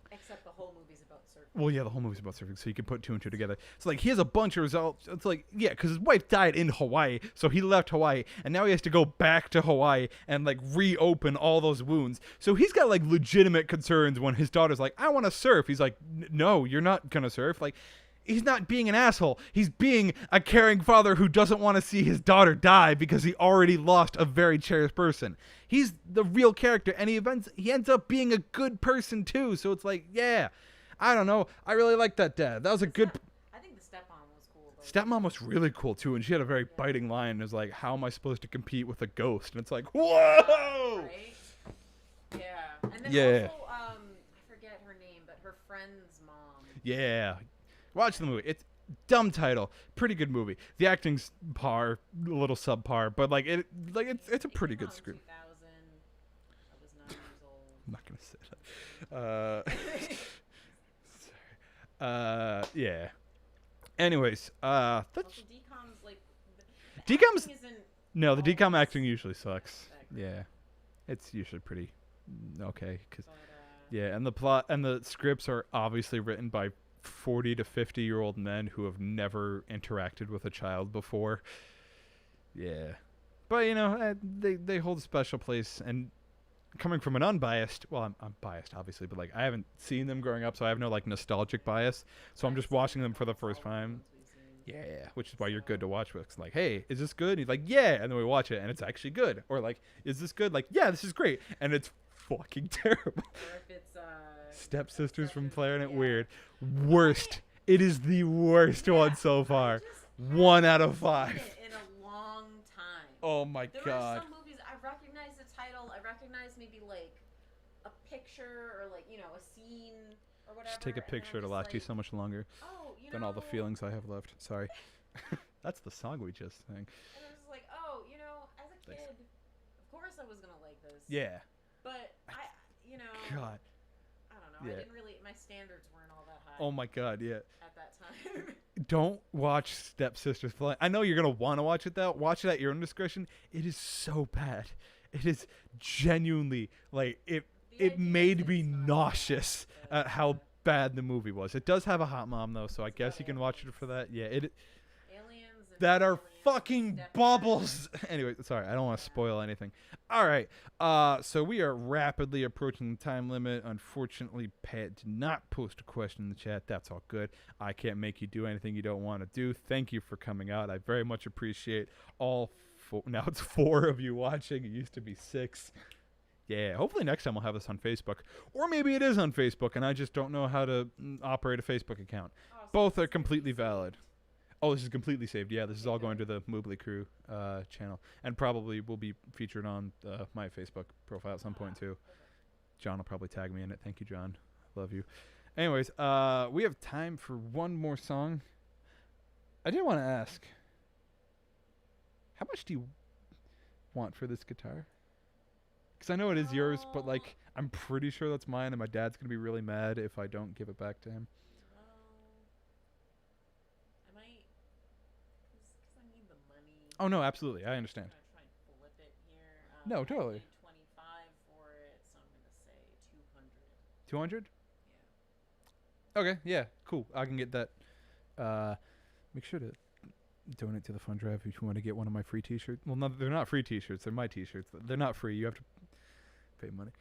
Except the whole movie's about surfing. Well, yeah, the whole movie's about surfing, so you can put 2 and 2 together. So, like, he has a bunch of results. It's like, yeah, because his wife died in Hawaii, so he left Hawaii, and now he has to go back to Hawaii and, like, reopen all those wounds. So he's got, like, legitimate concerns when his daughter's like, I want to surf. He's like, no, you're not going to surf. Like, he's not being an asshole. He's being a caring father who doesn't want to see his daughter die because he already lost a very cherished person. He's the real character, and he ends up being a good person, too. So it's like, yeah. I don't know. I really like that dad. That was a good. I think the stepmom was cool. Though. Stepmom was really cool too, and she had a very biting line. It was like, "How am I supposed to compete with a ghost?" And it's like, "Whoa!" Right? Yeah. And then Yeah. also, I forget her name, but her friend's mom. Yeah. Watch the movie. It's dumb title, pretty good movie. The acting's a little subpar, but like it's a pretty good script. 2000. I was 9 years old. I'm not gonna say that. Yeah. Anyways, that's Also, DCOM's like. DCOM's isn't no, the DCOM always acting usually sucks. that great, Yeah, it's usually pretty okay. Cause but, yeah, and the plot and the scripts are obviously written by 40 to 50-year-old men who have never interacted with a child before. Yeah, but they hold a special place, and coming from an unbiased, well, I'm biased obviously, but like I haven't seen them growing up, so I have no like nostalgic bias. So I'm just watching them for the first time. Yeah, which is why you're good to watch with. It's like, hey, is this good? And he's like, yeah, and then we watch it, and it's actually good. Or like, is this good? Like, yeah, this is great, and it's fucking terrible. Or if it's Stepsisters from Stepsisters, Planet yeah. Weird, worst. It is the worst one so far. 1 out of 5. In a long time. Oh my There god. are some movies I recognize the title. I recognize maybe like a picture or like a scene or whatever. Just take a and then picture I'm to just last you like, so much longer Oh, than all the feelings I have left. Sorry. That's the song we just sang. And I was just like, oh, as a Thanks. kid, of course I was gonna like this. Yeah. But God. I don't know. Yeah. I didn't really. My standards weren't all that high Oh my god, yeah. at that time. Don't watch Stepsisters Play. I know you're going to want to watch it though. Watch it at your own discretion. It is so bad. It is genuinely like it idea made is me it's not nauseous bad, at how bad the movie was. It does have a hot mom though, so I guess you can watch it aliens. for that. Yeah, Aliens and that are aliens, fucking step bubbles. Anyway, sorry, I don't want to spoil anything. All right, so we are rapidly approaching the time limit. Unfortunately, Pat did not post a question in the chat. That's all good. I can't make you do anything you don't want to do. Thank you for coming out. I very much appreciate all four. Now it's 4 of you watching. It used to be 6. Yeah, hopefully next time we'll have this on Facebook. Or maybe it is on Facebook, and I just don't know how to operate a Facebook account. Oh, so Both this are is completely saved. valid. Oh, this is completely saved. Yeah, this is all going to the Moobly Krew channel, and probably will be featured on my Facebook profile at some point too. John will probably tag me in it. Thank you, John. Love you. Anyways, we have time for one more song. I did want to ask, how much do you want for this guitar? Because I know it is yours, but like I'm pretty sure that's mine, and my dad's gonna be really mad if I don't give it back to him. Well, I might, cause I need the money. Oh no, absolutely, I I'm understand. gonna try and flip it here. No, I totally. paid 25 for it, so I'm gonna say 200. 200? Yeah. Okay, yeah, cool. I can get that. Make sure to donate to the fund drive if you want to get one of my free T-shirts. Well, no, they're not free T-shirts. They're my T-shirts. They're not free. You have to pay money.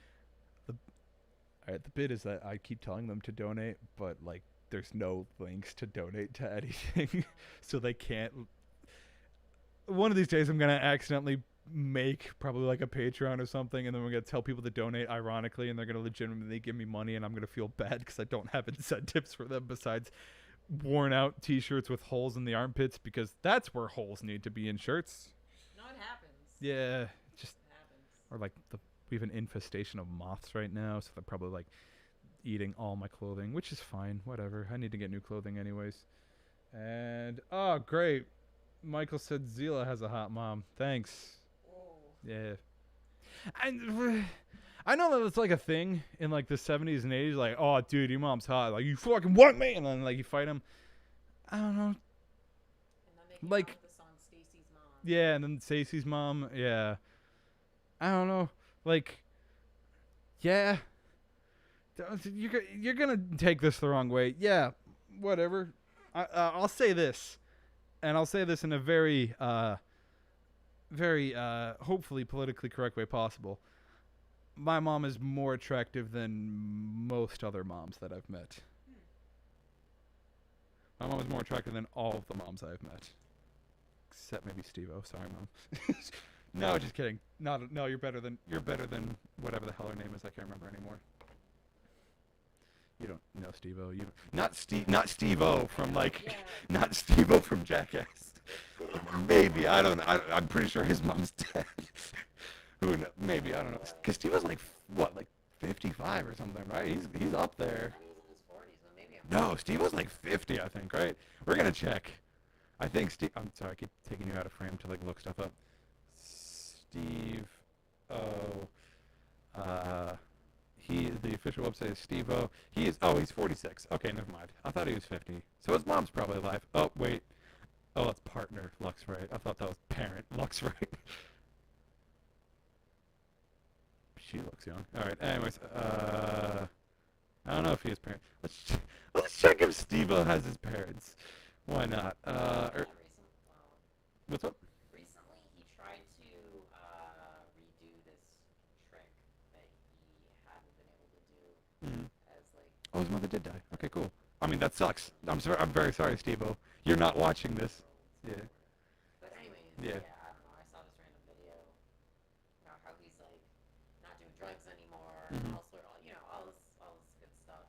All right, the bit is that I keep telling them to donate, but like there's no links to donate to anything, so they can't. One of these days, I'm gonna accidentally make probably like a Patreon or something, and then we're gonna tell people to donate ironically, and they're gonna legitimately give me money, and I'm gonna feel bad because I don't have incentives for them besides worn out T-shirts with holes in the armpits, because that's where holes need to be in shirts. No, it happens. Yeah, just It happens. or like we have an infestation of moths right now, so they're probably like eating all my clothing, which is fine. Whatever. I need to get new clothing anyways. And oh, great. Michael said Zila has a hot mom. Thanks. Whoa. Yeah. And I know that it's like a thing in like the 70s and 80s, like, oh, dude, your mom's hot. Like, you fucking want me? And then like you fight him. I don't know. And then they came Like- out with the song Stacy's Mom. Yeah, and then Stacey's mom. Yeah. I don't know. Like, yeah. You're gonna take this the wrong way. Yeah, whatever. I'll say this, and I'll say this in a very, very hopefully politically correct way possible. My mom is more attractive than most other moms that I've met. My mom is more attractive than all of the moms I've met, except maybe Steve-O. Sorry, mom. No, just kidding. No, you're better than whatever the hell her name is. I can't remember anymore. You don't know Steve-O. Not Steve-O from like, Yeah. not Steve-O from Jackass. Maybe I don't know. I'm pretty sure his mom's dead. Who knows? Maybe I don't know. Because Steve-O's like what, like 55 or something, right? He's up there. I thought he was in his 40s, but maybe I'm No, Steve-O's like 50, I think. Right? We're gonna check. I think Steve. I'm sorry, I keep taking you out of frame to like look stuff up. Steve-O. The official website is Steve-O. He's 46. Okay, never mind. I thought he was 50. So his mom's probably alive. Oh, wait. Oh, that's partner. Looks right. I thought that was parent. Looks right. She looks young. All right. Anyways, I don't know if he has parents. Let's check if Steve-O has his parents. Why not? What's up? Recently, he tried to redo this trick that he hadn't been able to do Mm. as like. Oh, his mother did die. Okay, cool. I mean, that sucks. I'm sorry. I'm very sorry, Steve-O. You're not watching this. Yeah. But anyways, Yeah. I don't know. I saw this random video about how he's like not doing drugs anymore, Mhm. all this good stuff,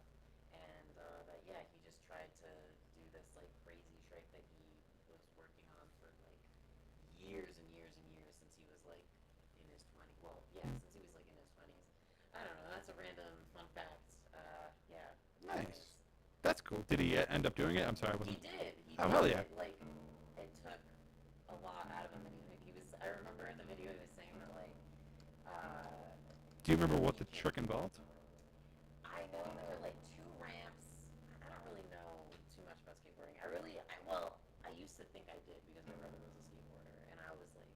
and that he just tried to do this like crazy trick that he was working on for like years and years and years since he was like in his 20s. Well, yeah, since he was like in his 20s. I don't know. That's a random fun fact. Yeah. Nice. That's cool. Did he end up doing it? I'm sorry, I He wasn't. did. He Oh, did. hell yeah. Like, it took a lot out of him. And he was. I remember in the video he was saying that like. Do you remember what the trick involved? I know there were like 2 ramps. I don't really know too much about skateboarding. I used to think I did because my brother was a skateboarder, and I was like,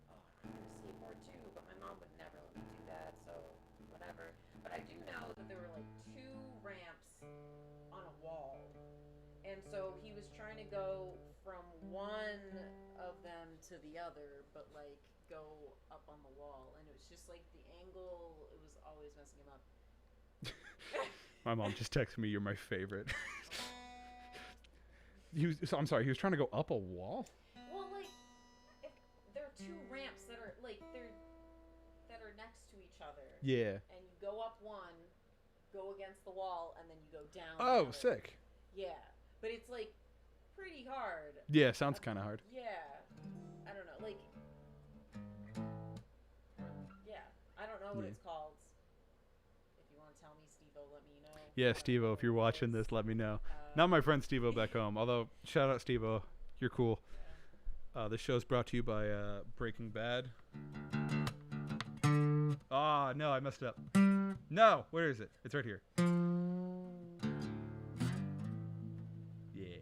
oh, I want to skateboard too, but my mom would never let me do that, so whatever. But I do know that there were like 2 ramps on a wall, and so he was trying to go from one of them to the other, but like go up on the wall, and it was just like the angle. It was always messing him up. My mom just texted me, "You're my favorite." I'm sorry. He was trying to go up a wall. Well, like, if there are 2 ramps that are like that are next to each other. Yeah. And you go up one, go against the wall, and then you go down. the Oh, other. sick. Yeah, but it's like pretty hard. Yeah, sounds kind of hard. Yeah, I don't know. Like, yeah, I don't know what Yeah. it's called. If you want to tell me, Steve-O, let me know. Yeah, Steve-O, if you're watching this, let me know. Not my friend Steve-O back home, although shout out Steve-O, you're cool. This show is brought to you by Breaking Bad. Ah, no, I messed up. No, where is it? It's right here. Yeah.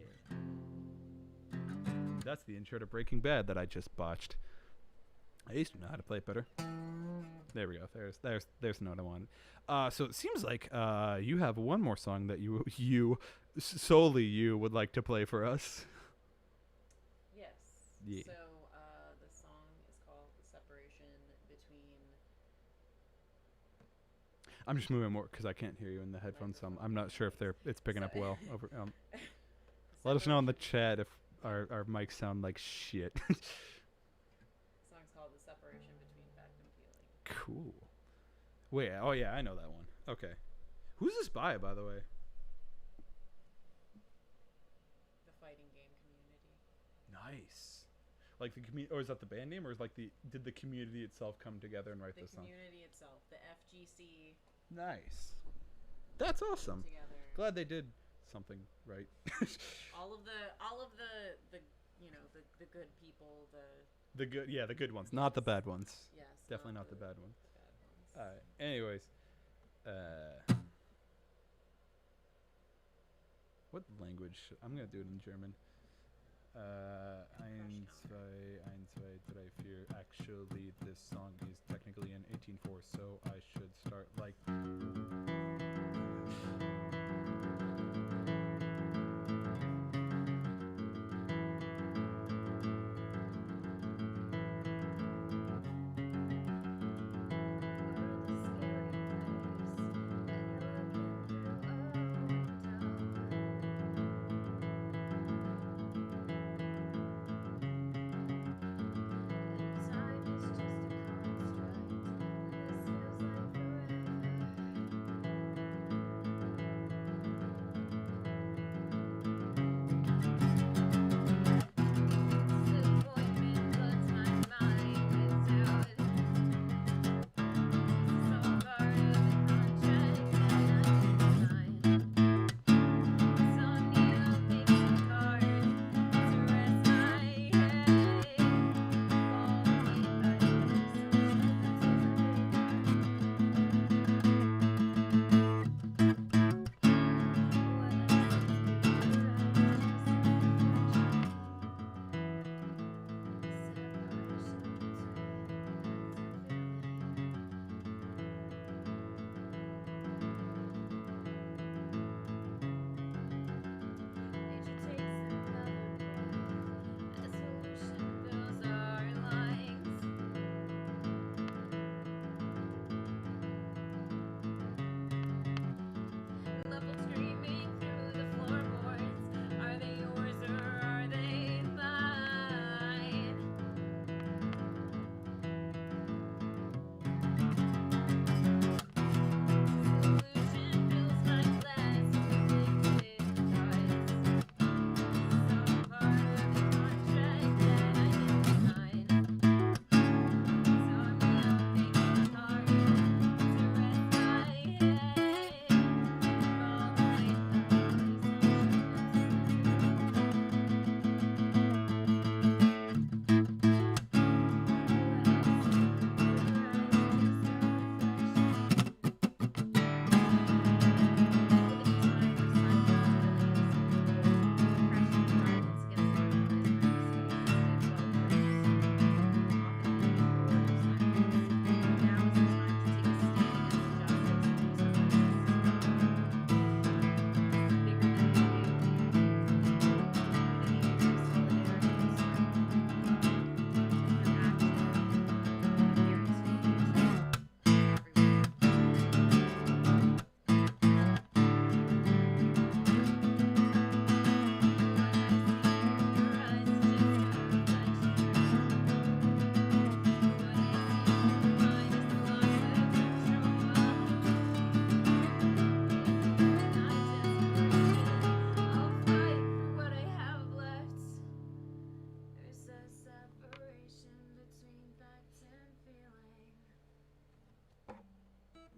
That's the intro to Breaking Bad that I just botched. I used to know how to play it better. There we go. There's the note I wanted. So it seems like you have one more song that you solely you would like to play for us. Yes. Yeah. So the song is called "The Separation Between." I'm just moving more because I can't hear you in the headphones. So I'm not sure if it's picking up well. Over. Let us know in the chat if our mics sound like shit. The song's called "The Separation Between Fact and Feeling." Cool. Wait. Oh yeah, I know that one. Okay. Who's this by the way? The fighting game community. Nice. Like the community, or is that the band name, or is like did the community itself come together and write this song? The community itself, the FGC. Nice. That's awesome. Together. Glad they did something right. all of the you know the good people, the good ones, not the bad ones. Yes. Definitely not the bad ones. Bad ones. All right. Anyways, what language? I'm gonna do it in German. Ein, zwei, drei, vier. Actually, this song is technically in 18/4, so I should start like.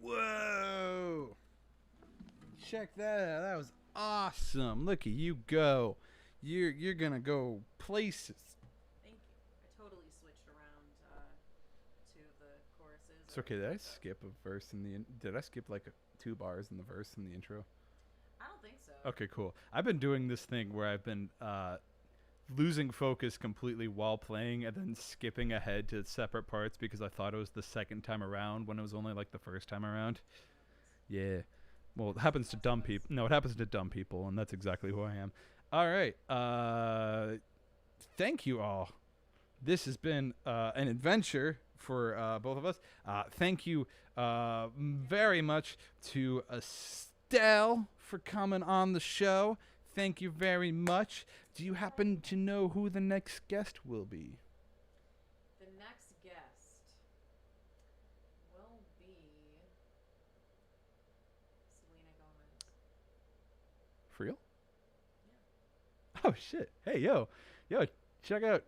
Whoa! Check that out. That was awesome. Look at you go. You're gonna go places. Thank you. So okay, did I skip a verse in the? Did I skip like 2 bars in the verse in the intro? I don't think so. Okay, cool. I've been doing this thing where I've been losing focus completely while playing and then skipping ahead to separate parts because I thought it was the second time around when it was only like the first time around. Yeah. Well, it happens to dumb people. No, it happens to dumb people, and that's exactly who I am. All right. Thank you all. This has been an adventure for both of us. Thank you very much to Estelle for coming on the show. Thank you very much. Do you happen to know who the next guest will be? The next guest will be Selena Gomez. For real? Yeah. Oh, shit. Hey, yo, check out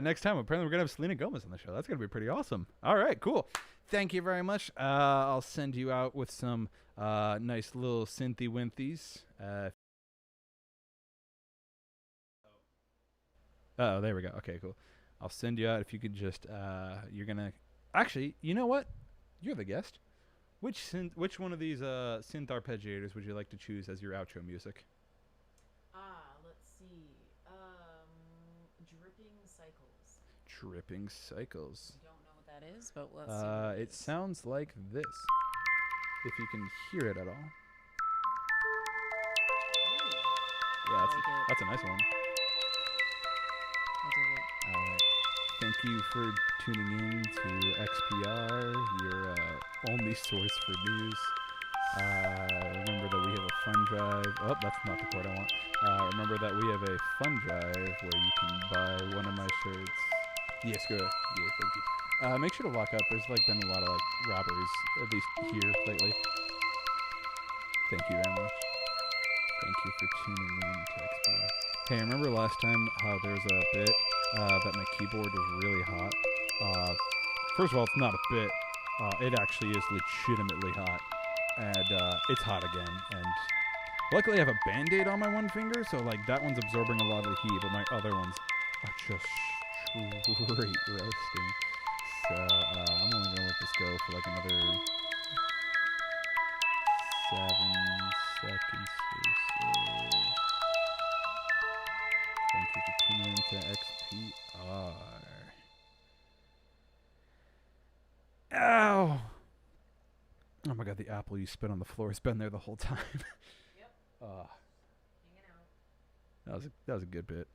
next time. Apparently, we're going to have Selena Gomez on the show. That's going to be pretty awesome. All right, cool. Thank you very much. I'll send you out with some nice little synthy winthies. Oh, there we go. Okay, cool. I'll send you out if you could just, you're going to, actually, you know what? You're the guest. Which one of these synth arpeggiators would you like to choose as your outro music? Let's see. Dripping Cycles. Dripping Cycles. I don't know what that is, but let's see. What It is. sounds like this. If you can hear it at all. Ooh, Yeah, like it. that's a nice one. I dig it. All right. Thank you for tuning in to XPR, your only source for news. Remember that we have a fun drive. Oh, that's not the chord I want. Remember that we have a fun drive where you can buy one of my shirts. Yeah, screw it. Yeah, thank you. Make sure to lock up. There's like been a lot of like robberies, at least here lately. Thank you very much. Thank you for tuning in to XPR. Hey, remember last time how there's a bit that my keyboard was really hot? First of all, it's not a bit. It actually is legitimately hot. And it's hot again. And luckily I have a Band-Aid on my one finger, so like that one's absorbing a lot of the heat, but my other ones are just straight roasting. So I'm only going to let this go for like another 7 seconds or so. Thank you for tuning into XPR. Ow! Oh my god, the apple you spit on the floor has been there the whole time. Yep. uh, Hanging out. that was a good bit.